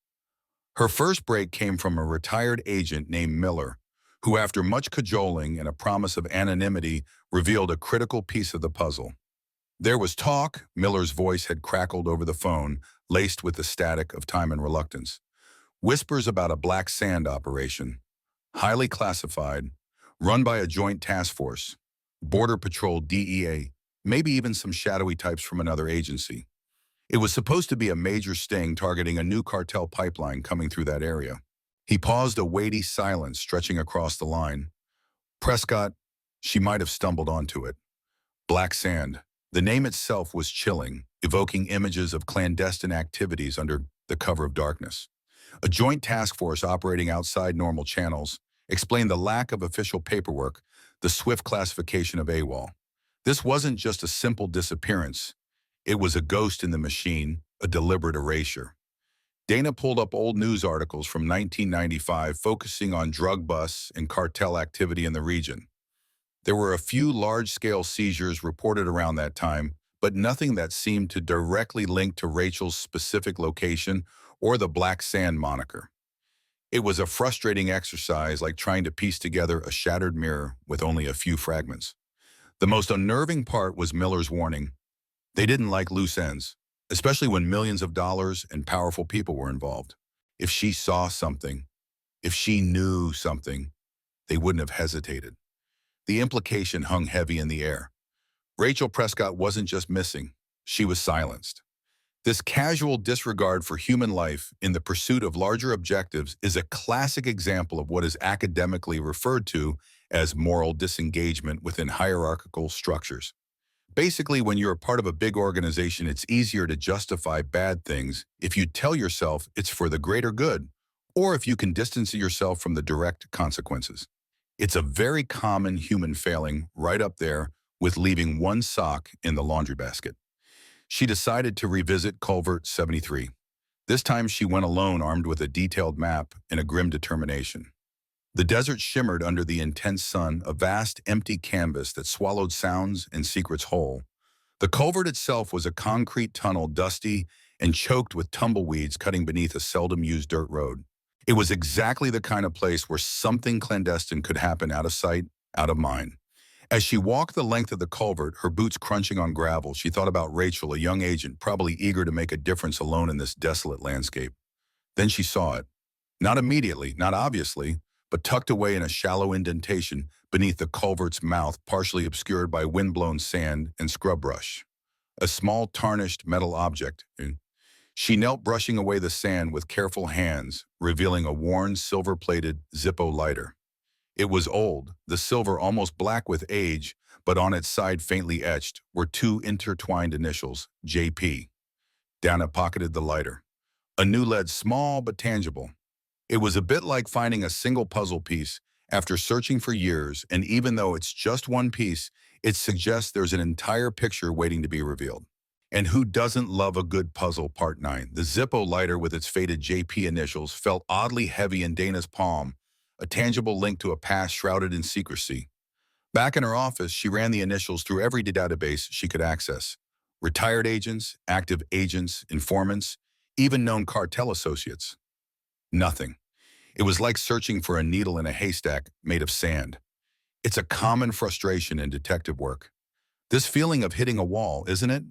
Her first break came from a retired agent named Miller, who after much cajoling and a promise of anonymity revealed a critical piece of the puzzle. There was talk. Miller's voice had crackled over the phone, laced with the static of time and reluctance. Whispers about a black sand operation, highly classified, run by a joint task force, Border Patrol, DEA, maybe even some shadowy types from another agency. It was supposed to be a major sting targeting a new cartel pipeline coming through that area. He paused, a weighty silence stretching across the line. Prescott, she might have stumbled onto it. Black sand. The name itself was chilling, evoking images of clandestine activities under the cover of darkness. A joint task force operating outside normal channels explained the lack of official paperwork, the swift classification of AWOL. This wasn't just a simple disappearance. It was a ghost in the machine, a deliberate erasure. Dana pulled up old news articles from 1995 focusing on drug busts and cartel activity in the region. There were a few large-scale seizures reported around that time, but nothing that seemed to directly link to Rachel's specific location or the Black Sand moniker. It was a frustrating exercise, like trying to piece together a shattered mirror with only a few fragments. The most unnerving part was Miller's warning. They didn't like loose ends, especially when millions of dollars and powerful people were involved. If she saw something, if she knew something, they wouldn't have hesitated. The implication hung heavy in the air. Rachel Prescott wasn't just missing, she was silenced. This casual disregard for human life in the pursuit of larger objectives is a classic example of what is academically referred to as moral disengagement within hierarchical structures. Basically, when you're a part of a big organization, it's easier to justify bad things if you tell yourself it's for the greater good, or if you can distance yourself from the direct consequences. It's a very common human failing, right up there with leaving one sock in the laundry basket. She decided to revisit Culvert 73. This time she went alone, armed with a detailed map and a grim determination. The desert shimmered under the intense sun, a vast, empty canvas that swallowed sounds and secrets whole. The culvert itself was a concrete tunnel, dusty and choked with tumbleweeds cutting beneath a seldom-used dirt road. It was exactly the kind of place where something clandestine could happen out of sight, out of mind. As she walked the length of the culvert, her boots crunching on gravel, she thought about Rachel, a young agent, probably eager to make a difference alone in this desolate landscape. Then she saw it. Not immediately, not obviously, but tucked away in a shallow indentation beneath the culvert's mouth, partially obscured by wind-blown sand and scrub brush. A small tarnished metal object. She knelt, brushing away the sand with careful hands, revealing a worn silver-plated Zippo lighter. It was old, the silver almost black with age, but on its side faintly etched were two intertwined initials, JP. Dana pocketed the lighter. A new lead, small but tangible. It was a bit like finding a single puzzle piece after searching for years, and even though it's just one piece, it suggests there's an entire picture waiting to be revealed. And who doesn't love a good puzzle? Part 9. The Zippo lighter with its faded JP initials felt oddly heavy in Dana's palm, a tangible link to a past shrouded in secrecy. Back in her office, she ran the initials through every database she could access. Retired agents, active agents, informants, even known cartel associates. Nothing. It was like searching for a needle in a haystack made of sand. It's a common frustration in detective work. This feeling of hitting a wall, isn't it?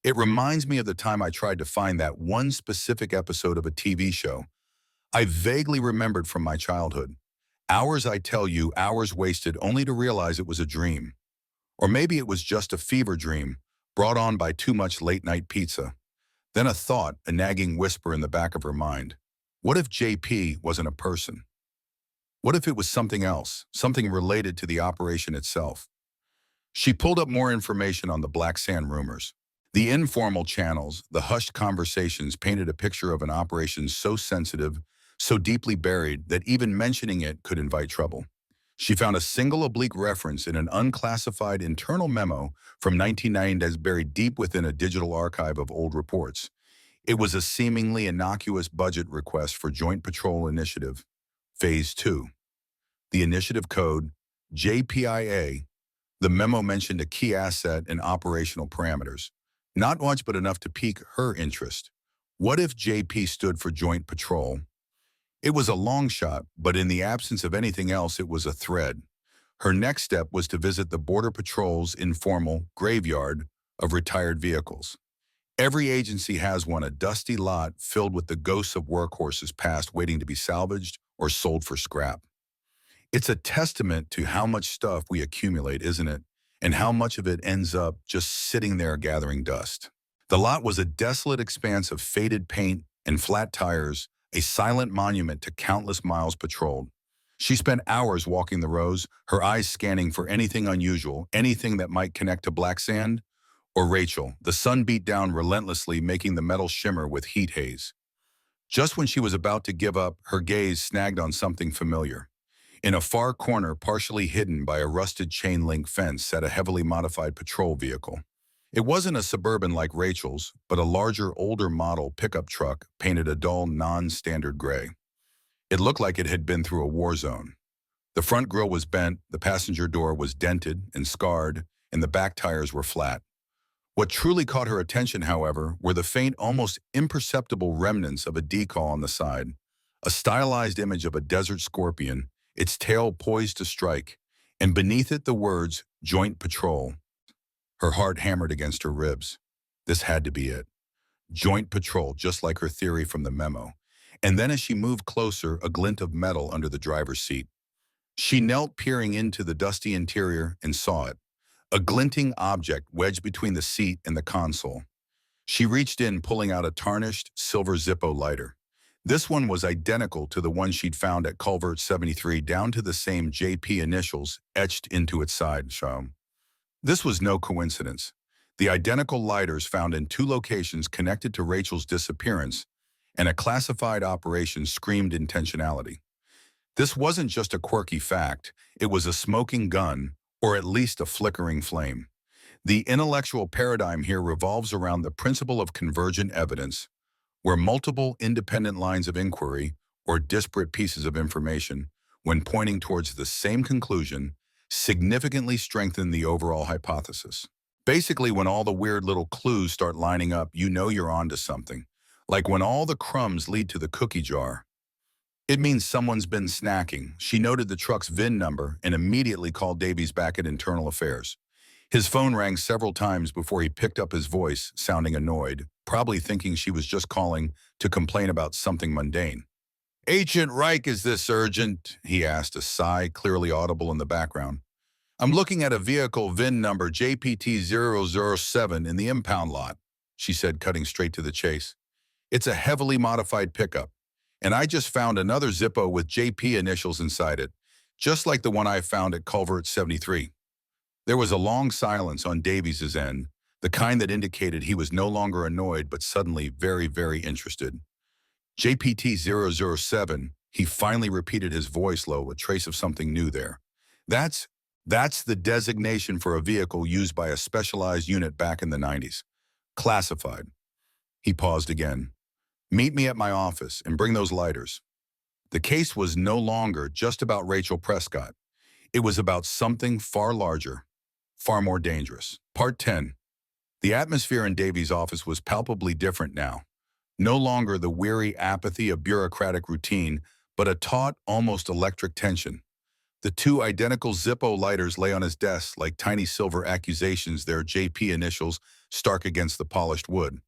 It reminds me of the time I tried to find that one specific episode of a TV show I vaguely remembered from my childhood. Hours, I tell you, hours wasted only to realize it was a dream. Or maybe it was just a fever dream, brought on by too much late-night pizza. Then a thought, a nagging whisper in the back of her mind. What if JP wasn't a person? What if it was something else, something related to the operation itself? She pulled up more information on the black sand rumors. The informal channels, the hushed conversations painted a picture of an operation so sensitive, so deeply buried that even mentioning it could invite trouble. She found a single oblique reference in an unclassified internal memo from 1990 that's buried deep within a digital archive of old reports. It was a seemingly innocuous budget request for Joint Patrol Initiative, Phase 2. The initiative code, JPIA. The memo mentioned a key asset and operational parameters. Not much, but enough to pique her interest. What if JP stood for Joint Patrol? It was a long shot, but in the absence of anything else, it was a thread. Her next step was to visit the Border Patrol's informal graveyard of retired vehicles. Every agency has one, a dusty lot filled with the ghosts of workhorses past waiting to be salvaged or sold for scrap. It's a testament to how much stuff we accumulate, isn't it? And how much of it ends up just sitting there gathering dust. The lot was a desolate expanse of faded paint and flat tires, a silent monument to countless miles patrolled. She spent hours walking the rows, her eyes scanning for anything unusual, anything that might connect to black sand or Rachel. The sun beat down relentlessly, making the metal shimmer with heat haze. Just when she was about to give up, her gaze snagged on something familiar. In a far corner, partially hidden by a rusted chain-link fence, sat a heavily modified patrol vehicle. It wasn't a Suburban like Rachel's, but a larger, older model pickup truck painted a dull, non-standard gray. It looked like it had been through a war zone. The front grille was bent, the passenger door was dented and scarred, and the back tires were flat. What truly caught her attention, however, were the faint, almost imperceptible remnants of a decal on the side. A stylized image of a desert scorpion, its tail poised to strike, and beneath it the words, Joint Patrol. Her heart hammered against her ribs. This had to be it. Joint Patrol, just like her theory from the memo. And then as she moved closer, a glint of metal under the driver's seat. She knelt, peering into the dusty interior, and saw it. A glinting object wedged between the seat and the console. She reached in, pulling out a tarnished silver Zippo lighter. This one was identical to the one she'd found at Culvert 73, down to the same JP initials etched into its side. This was no coincidence. The identical lighters found in two locations connected to Rachel's disappearance, and a classified operation screamed intentionality. This wasn't just a quirky fact, it was a smoking gun, or at least a flickering flame. The intellectual paradigm here revolves around the principle of convergent evidence, where multiple independent lines of inquiry, or disparate pieces of information, when pointing towards the same conclusion, significantly strengthened the overall hypothesis. Basically, when all the weird little clues start lining up, you know you're onto something. Like when all the crumbs lead to the cookie jar. It means someone's been snacking. She noted the truck's VIN number and immediately called Davies back at Internal Affairs. His phone rang several times before he picked up his voice, sounding annoyed, probably thinking she was just calling to complain about something mundane. "Agent Reich, is this urgent?" he asked, a sigh clearly audible in the background. "I'm looking at a vehicle VIN number JPT007 in the impound lot," she said, cutting straight to the chase. "It's a heavily modified pickup, and I just found another Zippo with JP initials inside it, just like the one I found at Culvert 73. There was a long silence on Davies's end, the kind that indicated he was no longer annoyed but suddenly very, very interested. JPT007, he finally repeated, his voice low, a trace of something new there. That's the designation for a vehicle used by a specialized unit back in the 90s. Classified. He paused again. "Meet me at my office and bring those lighters." The case was no longer just about Rachel Prescott. It was about something far larger, far more dangerous. Part 10. The atmosphere in Davies' office was palpably different now. No longer the weary apathy of bureaucratic routine, but a taut, almost electric tension. The two identical Zippo lighters lay on his desk like tiny silver accusations, their JP initials stark against the polished wood.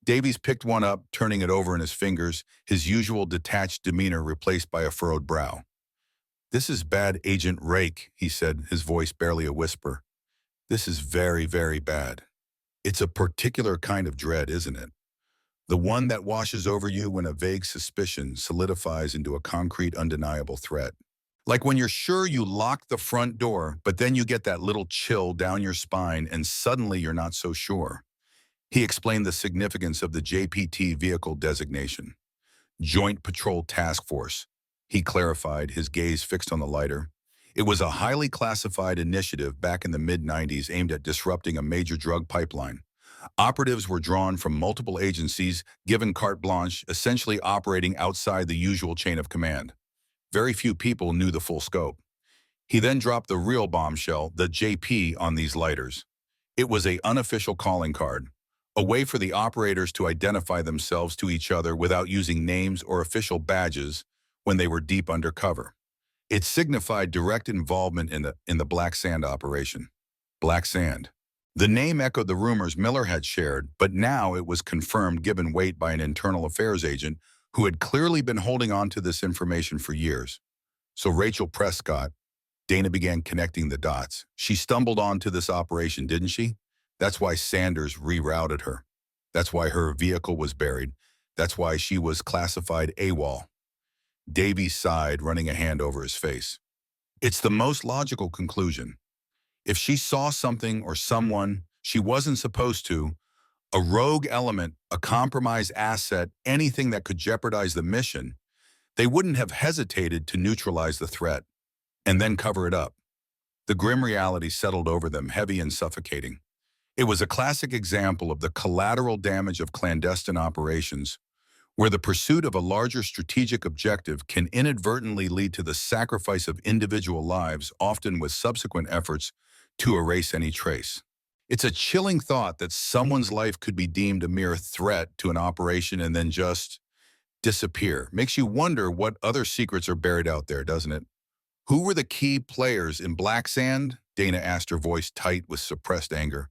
Davies picked one up, turning it over in his fingers, his usual detached demeanor replaced by a furrowed brow. "This is bad, Agent Rake," he said, his voice barely a whisper. "This is very, very bad. It's a particular kind of dread, isn't it? The one that washes over you when a vague suspicion solidifies into a concrete, undeniable threat. Like when you're sure you locked the front door, but then you get that little chill down your spine and suddenly you're not so sure." He explained the significance of the JPT vehicle designation. Joint Patrol Task Force. He clarified, his gaze fixed on the lighter. It was a highly classified initiative back in the mid-90s aimed at disrupting a major drug pipeline. Operatives were drawn from multiple agencies, given carte blanche, essentially operating outside the usual chain of command. Very few people knew the full scope. He then dropped the real bombshell, the JP, on these lighters. It was an unofficial calling card, a way for the operators to identify themselves to each other without using names or official badges when they were deep undercover. It signified direct involvement in the Black Sand operation. Black Sand. The name echoed the rumors Miller had shared, but now it was confirmed, given weight by an internal affairs agent who had clearly been holding on to this information for years. So Rachel Prescott, Dana began connecting the dots. She stumbled onto this operation, didn't she? That's why Sanders rerouted her. That's why her vehicle was buried. That's why she was classified AWOL. Davies sighed, running a hand over his face. It's the most logical conclusion. If she saw something or someone she wasn't supposed to, a rogue element, a compromised asset, anything that could jeopardize the mission, they wouldn't have hesitated to neutralize the threat and then cover it up. The grim reality settled over them, heavy and suffocating. It was a classic example of the collateral damage of clandestine operations, where the pursuit of a larger strategic objective can inadvertently lead to the sacrifice of individual lives, often with subsequent efforts to erase any trace. It's a chilling thought that someone's life could be deemed a mere threat to an operation and then just disappear. Makes you wonder what other secrets are buried out there, doesn't it? Who were the key players in Black Sand? Dana asked, her voice tight with suppressed anger.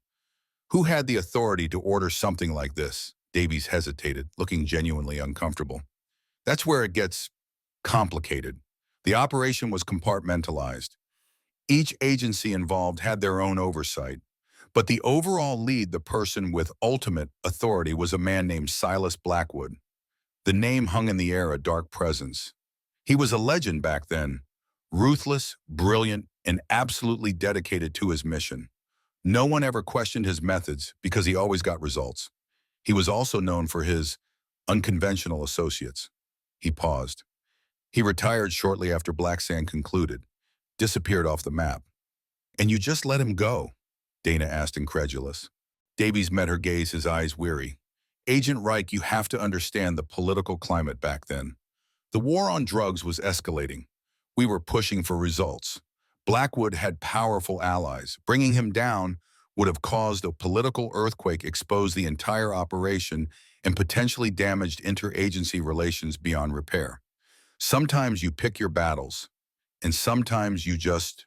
Who had the authority to order something like this? Davies hesitated, looking genuinely uncomfortable. That's where it gets complicated. The operation was compartmentalized. Each agency involved had their own oversight, but the overall lead, the person with ultimate authority, was a man named Silas Blackwood. The name hung in the air, a dark presence. He was a legend back then, ruthless, brilliant, and absolutely dedicated to his mission. No one ever questioned his methods because he always got results. He was also known for his unconventional associates. He paused. He retired shortly after Black Sand concluded, disappeared off the map. "And you just let him go?" Dana asked, incredulous. Davies met her gaze, his eyes weary. "Agent Reich, you have to understand the political climate back then. The war on drugs was escalating. We were pushing for results. Blackwood had powerful allies. Bringing him down would have caused a political earthquake, exposed the entire operation, and potentially damaged interagency relations beyond repair. Sometimes you pick your battles, and sometimes you just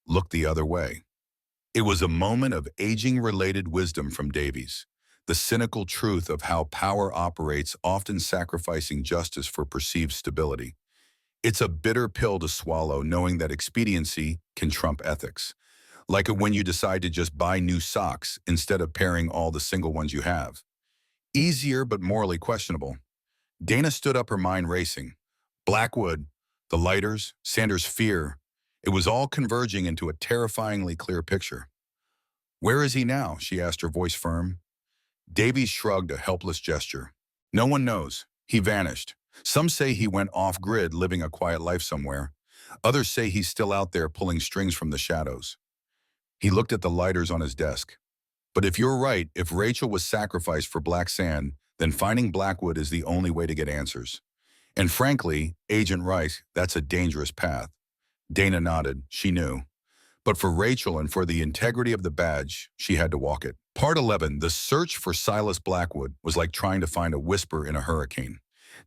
look the other way. It was a moment of aging-related wisdom from Davies, the cynical truth of how power operates, often sacrificing justice for perceived stability. It's a bitter pill to swallow, knowing that expediency can trump ethics. Like when you decide to just buy new socks instead of pairing all the single ones you have. Easier but morally questionable. Dana stood up, her mind racing. Blackwood, the lighters, Sanders' fear. It was all converging into a terrifyingly clear picture. "Where is he now?" she asked, her voice firm. Davies shrugged, a helpless gesture. "No one knows. He vanished. Some say he went off-grid, living a quiet life somewhere. Others say he's still out there pulling strings from the shadows." He looked at the lighters on his desk. "But if you're right, if Rachel was sacrificed for black sand, then finding Blackwood is the only way to get answers. And frankly, Agent Rice, that's a dangerous path." Dana nodded. She knew. But for Rachel and for the integrity of the badge, she had to walk it. Part 11, the search for Silas Blackwood was like trying to find a whisper in a hurricane.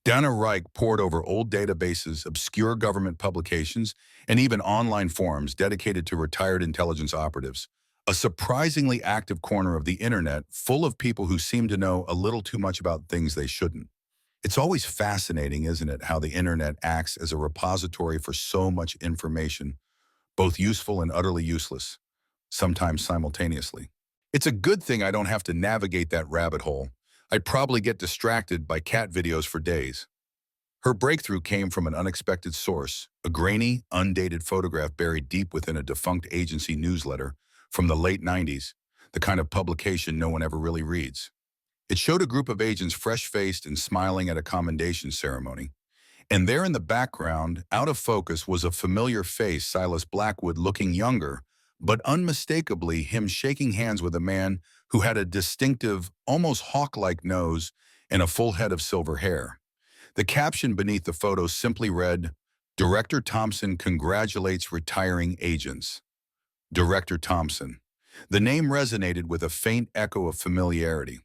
Dana Reich pored over old databases, obscure government publications, and even online forums dedicated to retired intelligence operatives. A surprisingly active corner of the internet full of people who seem to know a little too much about things they shouldn't. It's always fascinating, isn't it, how the internet acts as a repository for so much information, both useful and utterly useless, sometimes simultaneously. It's a good thing I don't have to navigate that rabbit hole. I'd probably get distracted by cat videos for days. Her breakthrough came from an unexpected source, a grainy, undated photograph buried deep within a defunct agency newsletter from the late 90s, the kind of publication no one ever really reads. It showed a group of agents fresh-faced and smiling at a commendation ceremony. And there in the background, out of focus, was a familiar face, Silas Blackwood, looking younger, but unmistakably him shaking hands with a man who had a distinctive, almost hawk-like nose and a full head of silver hair. The caption beneath the photo simply read, "Director Thompson congratulates retiring agents." Director Thompson. The name resonated with a faint echo of familiarity.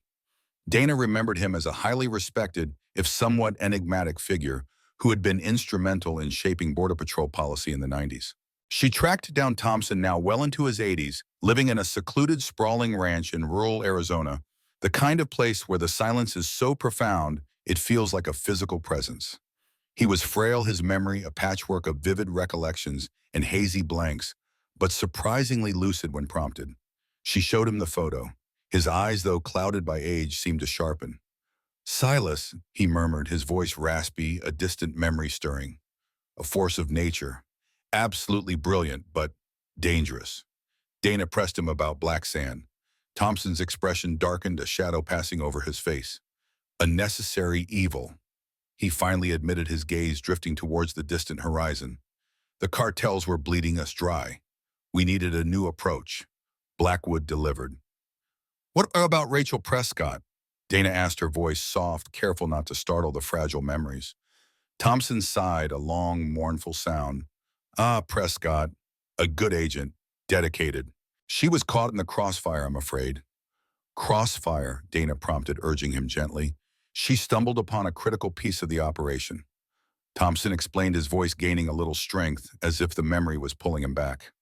Dana remembered him as a highly respected, if somewhat enigmatic figure who had been instrumental in shaping Border Patrol policy in the 90s. She tracked down Thompson, now well into his 80s, living in a secluded, sprawling ranch in rural Arizona, the kind of place where the silence is so profound it feels like a physical presence. He was frail, his memory a patchwork of vivid recollections and hazy blanks, but surprisingly lucid when prompted. She showed him the photo. His eyes, though clouded by age, seemed to sharpen. "Silas," he murmured, his voice raspy, a distant memory stirring. "A force of nature. Absolutely brilliant, but dangerous." Dana pressed him about black sand. Thompson's expression darkened, a shadow passing over his face. "A necessary evil." He finally admitted, his gaze drifting towards the distant horizon. "The cartels were bleeding us dry. We needed a new approach." Blackwood delivered. "What about Rachel Prescott?" Dana asked, her voice soft, careful not to startle the fragile memories. Thompson sighed, a long, mournful sound. "Ah, Prescott. A good agent. Dedicated. She was caught in the crossfire, I'm afraid." "Crossfire," Dana prompted, urging him gently. "She stumbled upon a critical piece of the operation." Thompson explained, his voice gaining a little strength, as if the memory was pulling him back.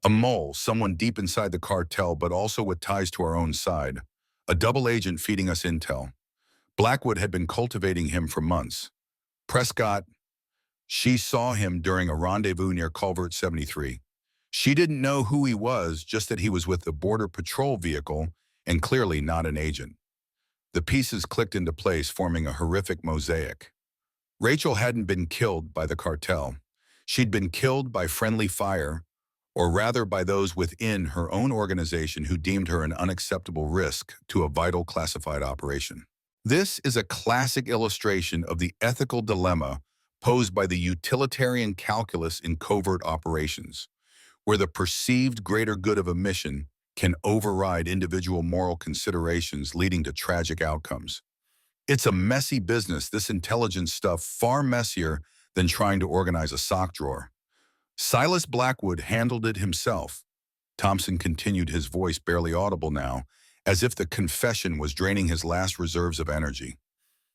"A mole, someone deep inside the cartel, but also with ties to our own side. A double agent feeding us intel. Blackwood had been cultivating him for months. Prescott, she saw him during a rendezvous near Culvert 73. She didn't know who he was, just that he was with the Border Patrol vehicle and clearly not an agent." The pieces clicked into place, forming a horrific mosaic. Rachel hadn't been killed by the cartel. She'd been killed by friendly fire, or rather by those within her own organization who deemed her an unacceptable risk to a vital classified operation. This is a classic illustration of the ethical dilemma posed by the utilitarian calculus in covert operations, where the perceived greater good of a mission can override individual moral considerations, leading to tragic outcomes. It's a messy business, this intelligence stuff, far messier than trying to organize a sock drawer. Silas Blackwood handled it himself. Thompson continued, his voice barely audible now, as if the confession was draining his last reserves of energy.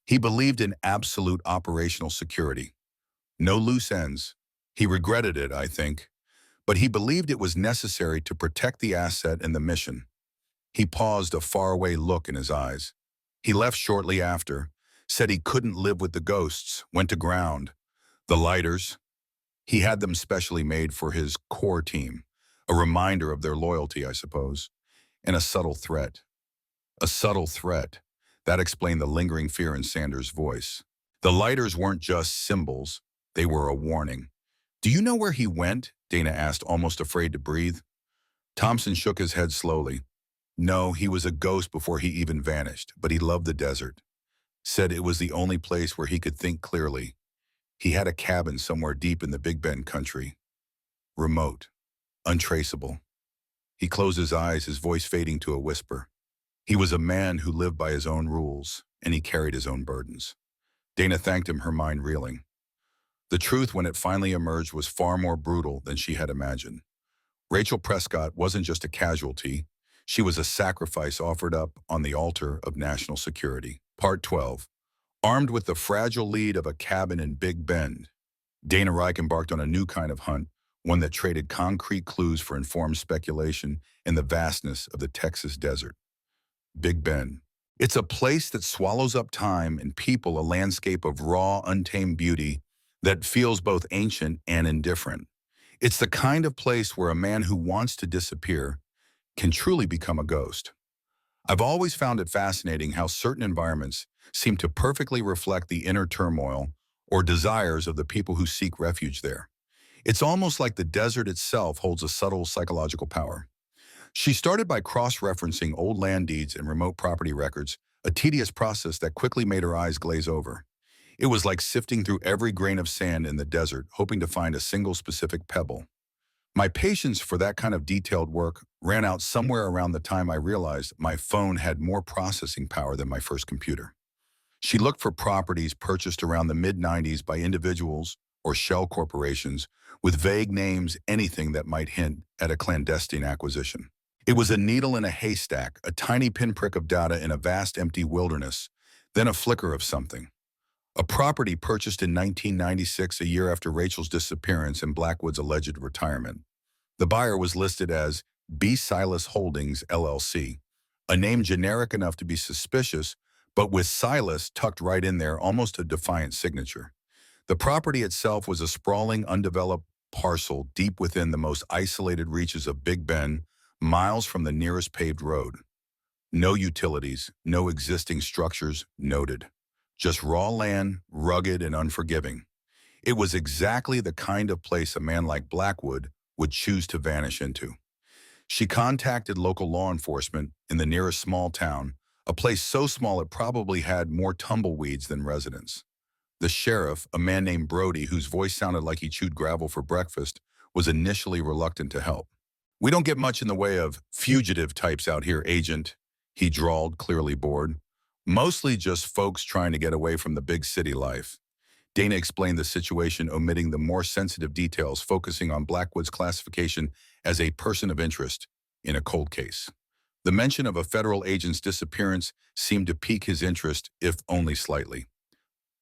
He believed in absolute operational security. No loose ends. He regretted it, I think, but he believed it was necessary to protect the asset and the mission. He paused, a faraway look in his eyes. He left shortly after, said he couldn't live with the ghosts, went to ground. The lighters, he had them specially made for his core team, a reminder of their loyalty, I suppose, and a subtle threat. A subtle threat. That explained the lingering fear in Sanders' voice. The lighters weren't just symbols, they were a warning. Do you know where he went? Dana asked, almost afraid to breathe. Thompson shook his head slowly. No, he was a ghost before he even vanished, but he loved the desert. Said it was the only place where he could think clearly. He had a cabin somewhere deep in the Big Bend country. Remote. Untraceable. He closed his eyes, his voice fading to a whisper. He was a man who lived by his own rules, and he carried his own burdens. Dana thanked him, her mind reeling. The truth, when it finally emerged, was far more brutal than she had imagined. Rachel Prescott wasn't just a casualty. She was a sacrifice offered up on the altar of national security. Part 12. Armed with the fragile lead of a cabin in Big Bend, Dana Reich embarked on a new kind of hunt, one that traded concrete clues for informed speculation in the vastness of the Texas desert. Big Bend. It's a place that swallows up time and people, a landscape of raw, untamed beauty that feels both ancient and indifferent. It's the kind of place where a man who wants to disappear can truly become a ghost. I've always found it fascinating how certain environments seem to perfectly reflect the inner turmoil or desires of the people who seek refuge there. It's almost like the desert itself holds a subtle psychological power. She started by cross-referencing old land deeds and remote property records, a tedious process that quickly made her eyes glaze over. It was like sifting through every grain of sand in the desert, hoping to find a single specific pebble. My patience for that kind of detailed work ran out somewhere around the time I realized my phone had more processing power than my first computer. She looked for properties purchased around the mid-90s by individuals or shell corporations with vague names, anything that might hint at a clandestine acquisition. It was a needle in a haystack, a tiny pinprick of data in a vast empty wilderness, then a flicker of something. A property purchased in 1996, a year after Rachel's disappearance and Blackwood's alleged retirement. The buyer was listed as B. Silas Holdings, LLC, a name generic enough to be suspicious, but with Silas tucked right in there, almost a defiant signature. The property itself was a sprawling, undeveloped parcel deep within the most isolated reaches of Big Bend, miles from the nearest paved road. No utilities, no existing structures noted. Just raw land, rugged and unforgiving. It was exactly the kind of place a man like Blackwood would choose to vanish into. She contacted local law enforcement in the nearest small town, a place so small it probably had more tumbleweeds than residents. The sheriff, a man named Brody, whose voice sounded like he chewed gravel for breakfast, was initially reluctant to help. "We don't get much in the way of fugitive types out here, Agent," he drawled, clearly bored. "Mostly just folks trying to get away from the big city life." Dana explained the situation, omitting the more sensitive details, focusing on Blackwood's classification as a person of interest in a cold case. The mention of a federal agent's disappearance seemed to pique his interest, if only slightly.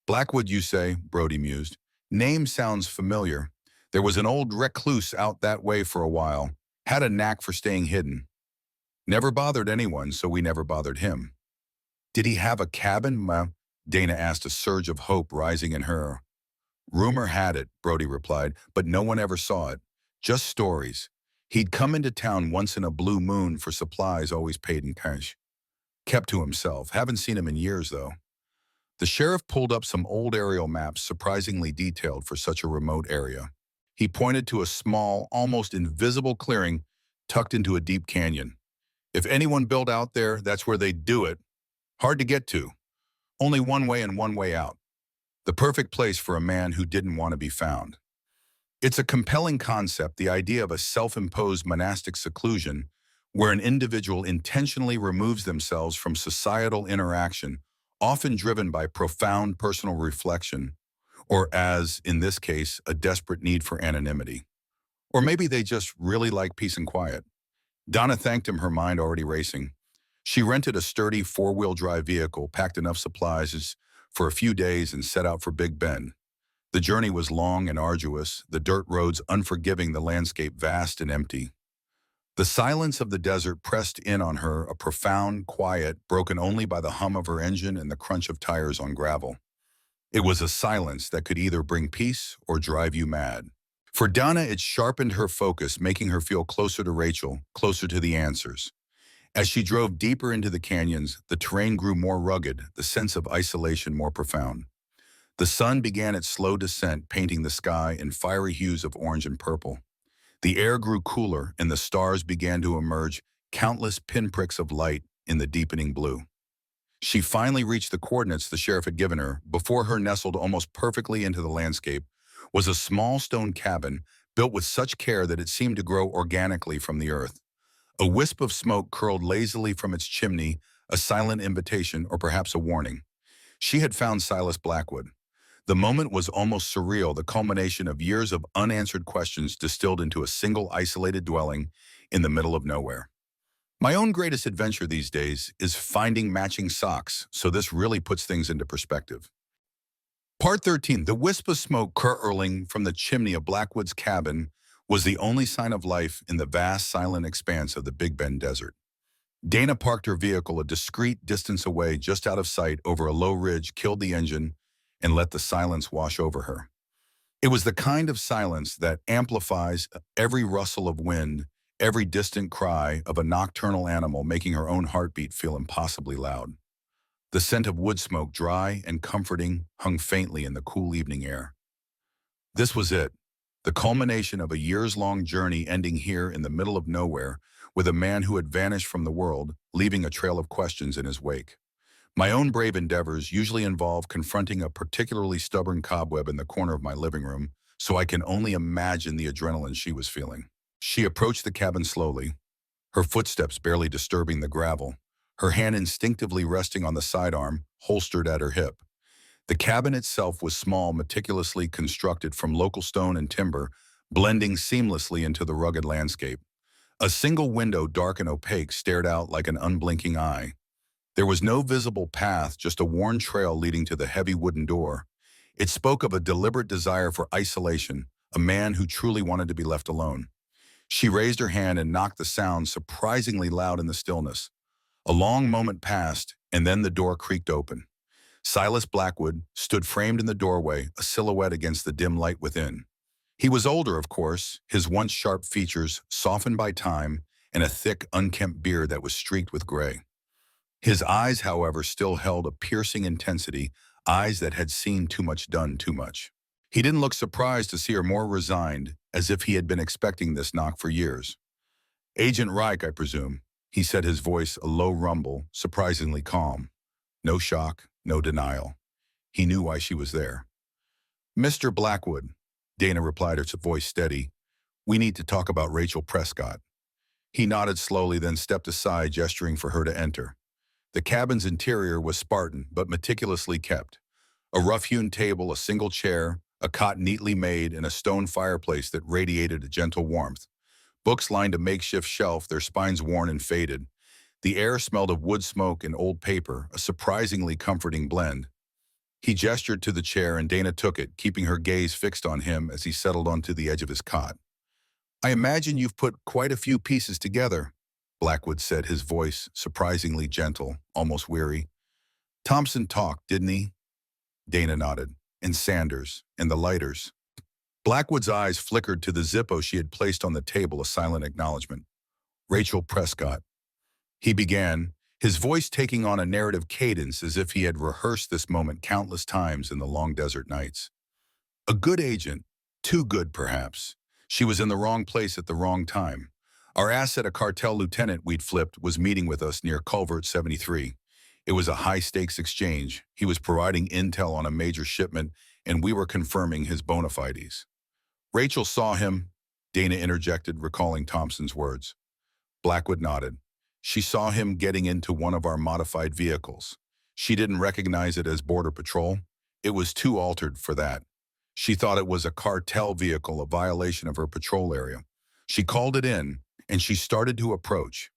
"Blackwood, you say?" Brody mused. "Name sounds familiar. There was an old recluse out that way for a while. Had a knack for staying hidden. Never bothered anyone, so we never bothered him." "Did he have a cabin?" Dana asked, a surge of hope rising in her. "Rumor had it," Brody replied, "but no one ever saw it. Just stories. He'd come into town once in a blue moon for supplies, always paid in cash. Kept to himself. Haven't seen him in years, though." The sheriff pulled up some old aerial maps, surprisingly detailed for such a remote area. He pointed to a small, almost invisible clearing tucked into a deep canyon. "If anyone built out there, that's where they'd do it. Hard to get to. Only one way and one way out. The perfect place for a man who didn't want to be found." It's a compelling concept, the idea of a self-imposed monastic seclusion where an individual intentionally removes themselves from societal interaction, often driven by profound personal reflection, or as, in this case, a desperate need for anonymity. Or maybe they just really like peace and quiet. Donna thanked him, her mind already racing. She rented a sturdy four-wheel drive vehicle, packed enough supplies for a few days, and set out for Big Bend. The journey was long and arduous, the dirt roads unforgiving, the landscape vast and empty. The silence of the desert pressed in on her, a profound quiet broken only by the hum of her engine and the crunch of tires on gravel. It was a silence that could either bring peace or drive you mad. For Donna, it sharpened her focus, making her feel closer to Rachel, closer to the answers. As she drove deeper into the canyons, the terrain grew more rugged, the sense of isolation more profound. The sun began its slow descent, painting the sky in fiery hues of orange and purple. The air grew cooler, and the stars began to emerge, countless pinpricks of light in the deepening blue. She finally reached the coordinates the sheriff had given her. Before her, nestled almost perfectly into the landscape, was a small stone cabin built with such care that it seemed to grow organically from the earth. A wisp of smoke curled lazily from its chimney, a silent invitation or perhaps a warning. She had found Silas Blackwood. The moment was almost surreal, the culmination of years of unanswered questions distilled into a single isolated dwelling in the middle of nowhere. My own greatest adventure these days is finding matching socks, so this really puts things into perspective. Part 13. The wisp of smoke curling from the chimney of Blackwood's cabin was the only sign of life in the vast, silent expanse of the Big Bend Desert. Dana parked her vehicle a discreet distance away, just out of sight, over a low ridge, killed the engine, and let the silence wash over her. It was the kind of silence that amplifies every rustle of wind, every distant cry of a nocturnal animal, making her own heartbeat feel impossibly loud. The scent of wood smoke, dry and comforting, hung faintly in the cool evening air. This was it, the culmination of a years-long journey ending here in the middle of nowhere with a man who had vanished from the world, leaving a trail of questions in his wake. My own brave endeavors usually involve confronting a particularly stubborn cobweb in the corner of my living room, so I can only imagine the adrenaline she was feeling. She approached the cabin slowly, her footsteps barely disturbing the gravel, her hand instinctively resting on the sidearm, holstered at her hip. The cabin itself was small, meticulously constructed from local stone and timber, blending seamlessly into the rugged landscape. A single window, dark and opaque, stared out like an unblinking eye. There was no visible path, just a worn trail leading to the heavy wooden door. It spoke of a deliberate desire for isolation, a man who truly wanted to be left alone. She raised her hand and knocked, the sound surprisingly loud in the stillness. A long moment passed, and then the door creaked open. Silas Blackwood stood framed in the doorway, a silhouette against the dim light within. He was older, of course, his once sharp features softened by time, and a thick, unkempt beard that was streaked with gray. His eyes, however, still held a piercing intensity, eyes that had seen too much, done too much. He didn't look surprised to see her, more resigned, as if he had been expecting this knock for years. "Agent Reich, I presume," he said, his voice a low rumble, surprisingly calm. No shock, no denial. He knew why she was there. "Mr. Blackwood," Dana replied, her voice steady, "we need to talk about Rachel Prescott." He nodded slowly, then stepped aside, gesturing for her to enter. The cabin's interior was Spartan, but meticulously kept. A rough-hewn table, a single chair, a cot neatly made, and a stone fireplace that radiated a gentle warmth. Books lined a makeshift shelf, their spines worn and faded. The air smelled of wood smoke and old paper, a surprisingly comforting blend. He gestured to the chair, and Dana took it, keeping her gaze fixed on him as he settled onto the edge of his cot. "I imagine you've put quite a few pieces together," Blackwood said, his voice surprisingly gentle, almost weary. "Thompson talked, didn't he?" Dana nodded. "And Sanders, and the lighters." Blackwood's eyes flickered to the Zippo she had placed on the table, a silent acknowledgement. "Rachel Prescott," he began, his voice taking on a narrative cadence as if he had rehearsed this moment countless times in the long desert nights. "A good agent, too good perhaps. She was in the wrong place at the wrong time. Our asset, a cartel lieutenant we'd flipped, was meeting with us near Culvert 73. It was a high-stakes exchange. He was providing intel on a major shipment, and we were confirming his bona fides. Rachel saw him," Dana interjected, recalling Thompson's words. Blackwood nodded. "She saw him getting into one of our modified vehicles. She didn't recognize it as Border Patrol. It was too altered for that. She thought it was a cartel vehicle, a violation of her patrol area. She called it in, and she started to approach.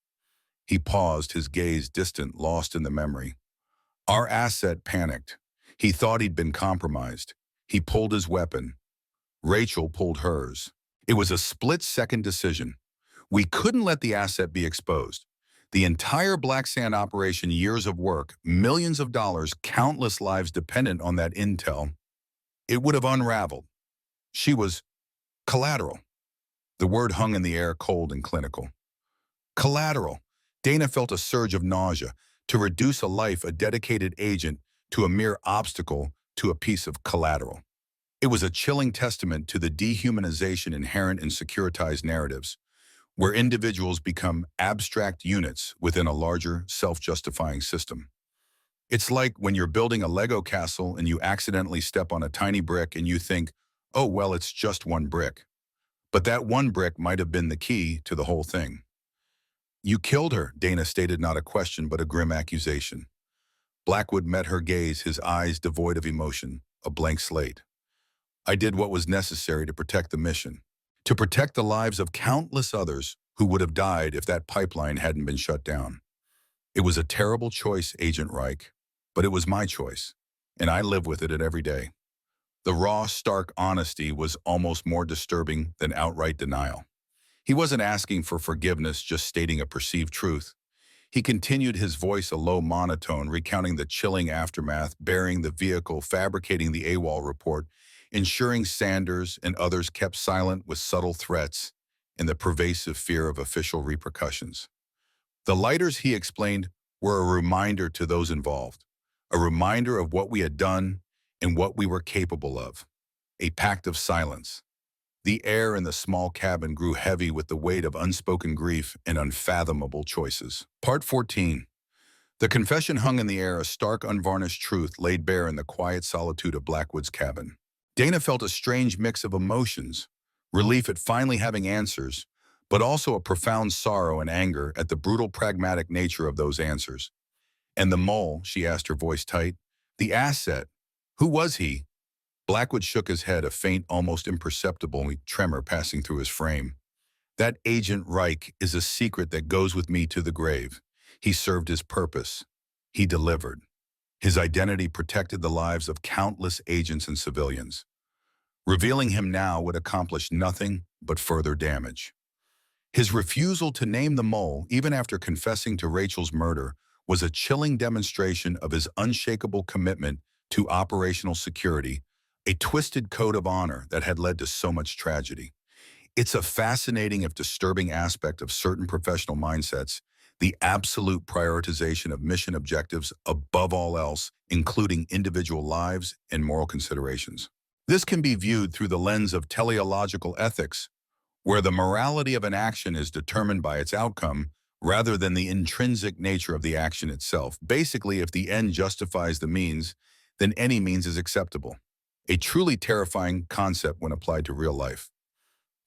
He paused, his gaze distant, lost in the memory. Our asset panicked. He thought he'd been compromised. He pulled his weapon. Rachel pulled hers. It was a split-second decision. We couldn't let the asset be exposed. The entire Black Sand operation, years of work, millions of dollars, countless lives dependent on that intel. It would have unraveled. She was collateral. The word hung in the air, cold and clinical. Collateral. Dana felt a surge of nausea. To reduce a life, a dedicated agent, to a mere obstacle, to a piece of collateral. It was a chilling testament to the dehumanization inherent in securitized narratives, where individuals become abstract units within a larger, self-justifying system. It's like when you're building a Lego castle and you accidentally step on a tiny brick and you think, oh, well, it's just one brick. But that one brick might have been the key to the whole thing. You killed her, Dana stated, not a question but a grim accusation. Blackwood met her gaze, his eyes devoid of emotion, a blank slate. I did what was necessary to protect the mission, to protect the lives of countless others who would have died if that pipeline hadn't been shut down. It was a terrible choice, Agent Reich, but it was my choice, and I live with it every day. The raw, stark honesty was almost more disturbing than outright denial. He wasn't asking for forgiveness, just stating a perceived truth. He continued, his voice a low monotone, recounting the chilling aftermath, burying the vehicle, fabricating the AWOL report, ensuring Sanders and others kept silent with subtle threats and the pervasive fear of official repercussions. The lighters, he explained, were a reminder to those involved, a reminder of what we had done and what we were capable of, a pact of silence. The air in the small cabin grew heavy with the weight of unspoken grief and unfathomable choices. Part 14. The confession hung in the air, a stark, unvarnished truth laid bare in the quiet solitude of Blackwood's cabin. Dana felt a strange mix of emotions, relief at finally having answers, but also a profound sorrow and anger at the brutal, pragmatic nature of those answers. And the mole, she asked, her voice tight, the asset, who was he? Blackwood shook his head, a faint, almost imperceptible tremor passing through his frame. That Agent Reich is a secret that goes with me to the grave. He served his purpose. He delivered. His identity protected the lives of countless agents and civilians. Revealing him now would accomplish nothing but further damage. His refusal to name the mole, even after confessing to Rachel's murder, was a chilling demonstration of his unshakable commitment to operational security, a twisted code of honor that had led to so much tragedy. It's a fascinating, if disturbing, aspect of certain professional mindsets, the absolute prioritization of mission objectives above all else, including individual lives and moral considerations. This can be viewed through the lens of teleological ethics, where the morality of an action is determined by its outcome rather than the intrinsic nature of the action itself. Basically, if the end justifies the means, then any means is acceptable. A truly terrifying concept when applied to real life.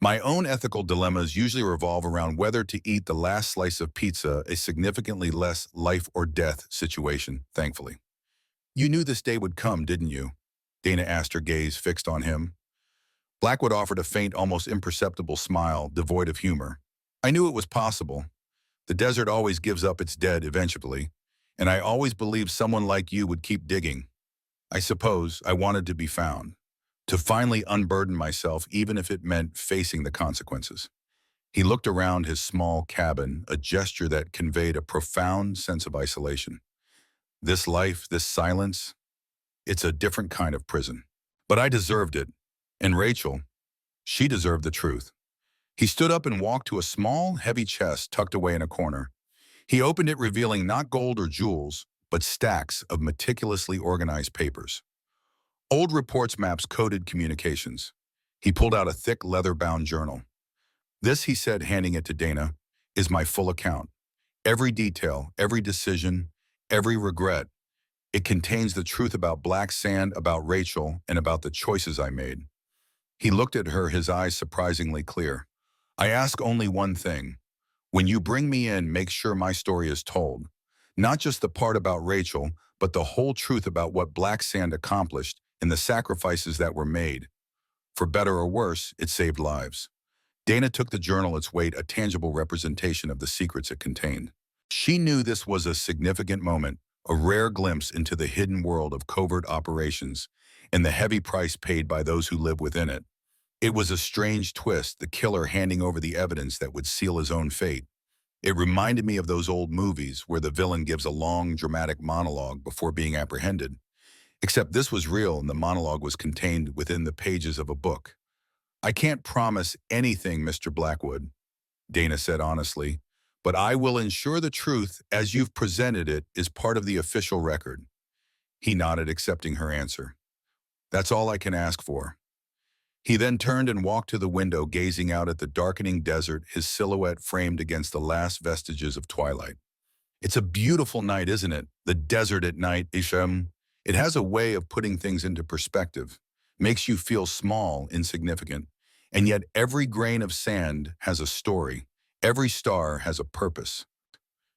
My own ethical dilemmas usually revolve around whether to eat the last slice of pizza, a significantly less life or death situation, thankfully. You knew this day would come, didn't you? Dana asked, her gaze fixed on him. Blackwood offered a faint, almost imperceptible smile, devoid of humor. I knew it was possible. The desert always gives up its dead eventually, and I always believed someone like you would keep digging. I suppose I wanted to be found, to finally unburden myself, even if it meant facing the consequences. He looked around his small cabin, a gesture that conveyed a profound sense of isolation. This life, this silence, it's a different kind of prison. But I deserved it. And Rachel, she deserved the truth. He stood up and walked to a small, heavy chest tucked away in a corner. He opened it, revealing not gold or jewels, but stacks of meticulously organized papers. Old reports, maps, coded communications. He pulled out a thick, leather-bound journal. This, he said, handing it to Dana, is my full account. Every detail, every decision, every regret. It contains the truth about Black Sand, about Rachel, and about the choices I made. He looked at her, his eyes surprisingly clear. I ask only one thing. When you bring me in, make sure my story is told. Not just the part about Rachel, but the whole truth about what Black Sand accomplished and the sacrifices that were made. For better or worse, it saved lives. Dana took the journal its weight, a tangible representation of the secrets it contained. She knew this was a significant moment, a rare glimpse into the hidden world of covert operations and the heavy price paid by those who live within it. It was a strange twist, the killer handing over the evidence that would seal his own fate. It reminded me of those old movies where the villain gives a long, dramatic monologue before being apprehended. Except this was real and the monologue was contained within the pages of a book. "I can't promise anything, Mr. Blackwood," Dana said honestly, "but I will ensure the truth as you've presented it is part of the official record." He nodded, accepting her answer. "That's all I can ask for." He then turned and walked to the window, gazing out at the darkening desert, his silhouette framed against the last vestiges of twilight. "It's a beautiful night, isn't it? The desert at night, Isham. It has a way of putting things into perspective, makes you feel small, insignificant, and yet every grain of sand has a story. Every star has a purpose."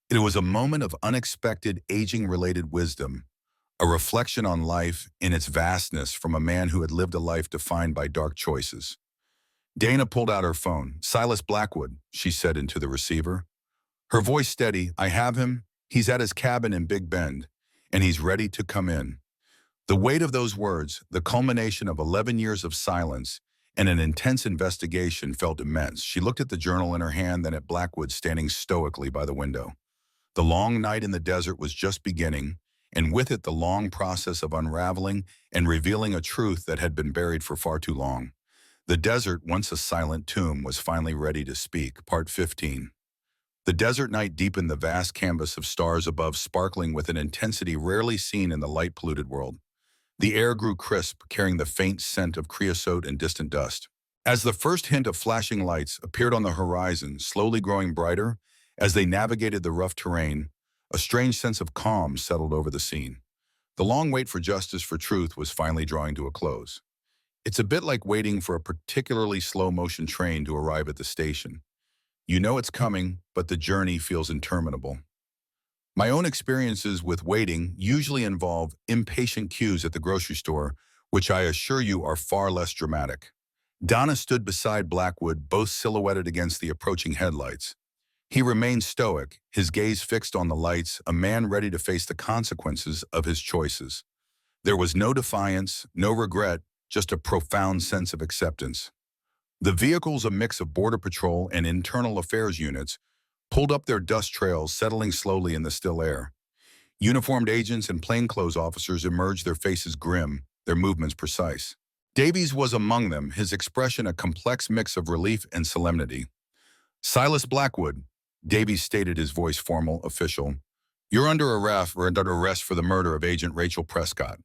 It was a moment of unexpected aging-related wisdom, a reflection on life in its vastness from a man who had lived a life defined by dark choices. Dana pulled out her phone. "Silas Blackwood," she said into the receiver. Her voice steady. "I have him. He's at his cabin in Big Bend, and he's ready to come in." The weight of those words, the culmination of 11 years of silence and an intense investigation, felt immense. She looked at the journal in her hand, then at Blackwood standing stoically by the window. The long night in the desert was just beginning, and with it the long process of unraveling and revealing a truth that had been buried for far too long. The desert, once a silent tomb, was finally ready to speak. Part 15. The desert night deepened, the vast canvas of stars above sparkling with an intensity rarely seen in the light-polluted world. The air grew crisp, carrying the faint scent of creosote and distant dust. As the first hint of flashing lights appeared on the horizon, slowly growing brighter, as they navigated the rough terrain, a strange sense of calm settled over the scene. The long wait for justice, for truth, was finally drawing to a close. It's a bit like waiting for a particularly slow-motion train to arrive at the station. You know it's coming, but the journey feels interminable. My own experiences with waiting usually involve impatient queues at the grocery store, which I assure you are far less dramatic. Donna stood beside Blackwood, both silhouetted against the approaching headlights. He remained stoic, his gaze fixed on the lights, a man ready to face the consequences of his choices. There was no defiance, no regret, just a profound sense of acceptance. The vehicles, a mix of Border Patrol and internal affairs units, pulled up their dust trails, settling slowly in the still air. Uniformed agents and plainclothes officers emerged, their faces grim, their movements precise. Davies was among them, his expression a complex mix of relief and solemnity. "Silas Blackwood," Davies stated, his voice formal, official. "You're under arrest for the murder of Agent Rachel Prescott."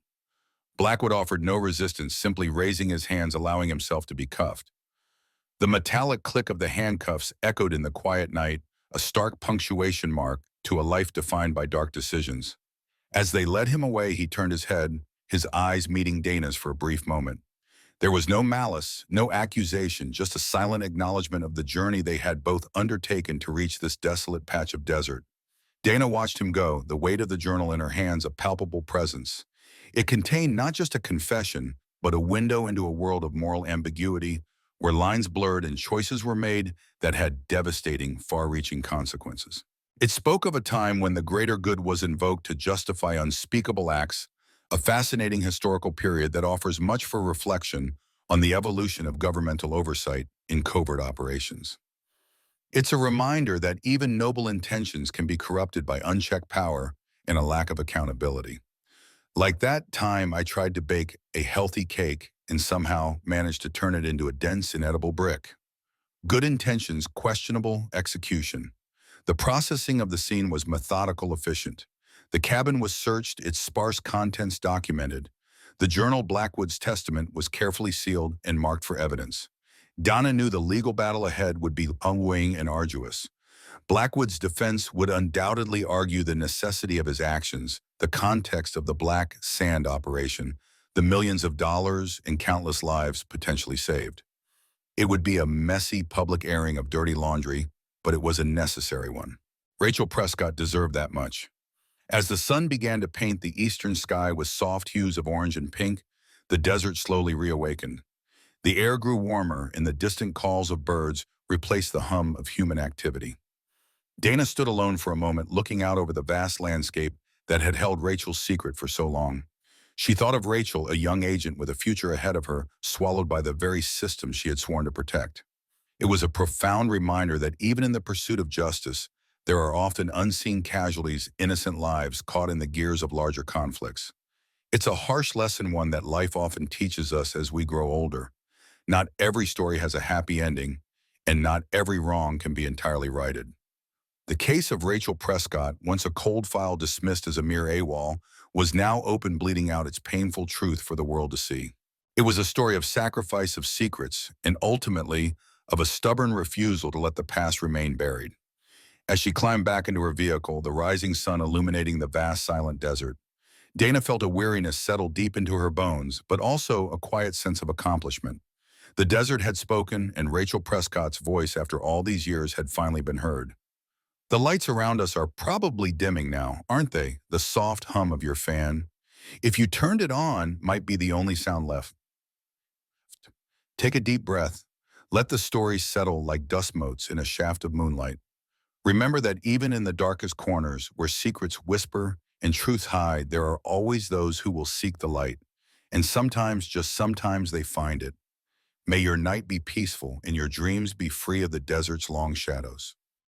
Blackwood offered no resistance, simply raising his hands, allowing himself to be cuffed. The metallic click of the handcuffs echoed in the quiet night, a stark punctuation mark to a life defined by dark decisions. As they led him away, he turned his head, his eyes meeting Dana's for a brief moment. There was no malice, no accusation, just a silent acknowledgement of the journey they had both undertaken to reach this desolate patch of desert. Dana watched him go, the weight of the journal in her hands a palpable presence. It contained not just a confession, but a window into a world of moral ambiguity, where lines blurred and choices were made that had devastating, far-reaching consequences. It spoke of a time when the greater good was invoked to justify unspeakable acts, a fascinating historical period that offers much for reflection on the evolution of governmental oversight in covert operations. It's a reminder that even noble intentions can be corrupted by unchecked power and a lack of accountability. Like that time I tried to bake a healthy cake and somehow managed to turn it into a dense, inedible brick. Good intentions, questionable execution. The processing of the scene was methodical, efficient. The cabin was searched, its sparse contents documented. The journal, Blackwood's testament, was carefully sealed and marked for evidence. Donna knew the legal battle ahead would be unweighing and arduous. Blackwood's defense would undoubtedly argue the necessity of his actions, the context of the Black Sand operation, the millions of dollars and countless lives potentially saved. It would be a messy public airing of dirty laundry, but it was a necessary one. Rachel Prescott deserved that much. As the sun began to paint the eastern sky with soft hues of orange and pink, the desert slowly reawakened. The air grew warmer, and the distant calls of birds replaced the hum of human activity. Dana stood alone for a moment, looking out over the vast landscape that had held Rachel's secret for so long. She thought of Rachel, a young agent with a future ahead of her, swallowed by the very system she had sworn to protect. It was a profound reminder that even in the pursuit of justice, there are often unseen casualties, innocent lives caught in the gears of larger conflicts. It's a harsh lesson, one that life often teaches us as we grow older. Not every story has a happy ending, and not every wrong can be entirely righted. The case of Rachel Prescott, once a cold file dismissed as a mere AWOL, was now open, bleeding out its painful truth for the world to see. It was a story of sacrifice, of secrets, and ultimately of a stubborn refusal to let the past remain buried. As she climbed back into her vehicle, the rising sun illuminating the vast silent desert, Dana felt a weariness settle deep into her bones, but also a quiet sense of accomplishment. The desert had spoken, and Rachel Prescott's voice after all these years had finally been heard. The lights around us are probably dimming now, aren't they? The soft hum of your fan, if you turned it on, might be the only sound left. Take a deep breath. Let the story settle like dust motes in a shaft of moonlight. Remember that even in the darkest corners, where secrets whisper and truths hide, there are always those who will seek the light. And sometimes, just sometimes, they find it. May your night be peaceful and your dreams be free of the desert's long shadows.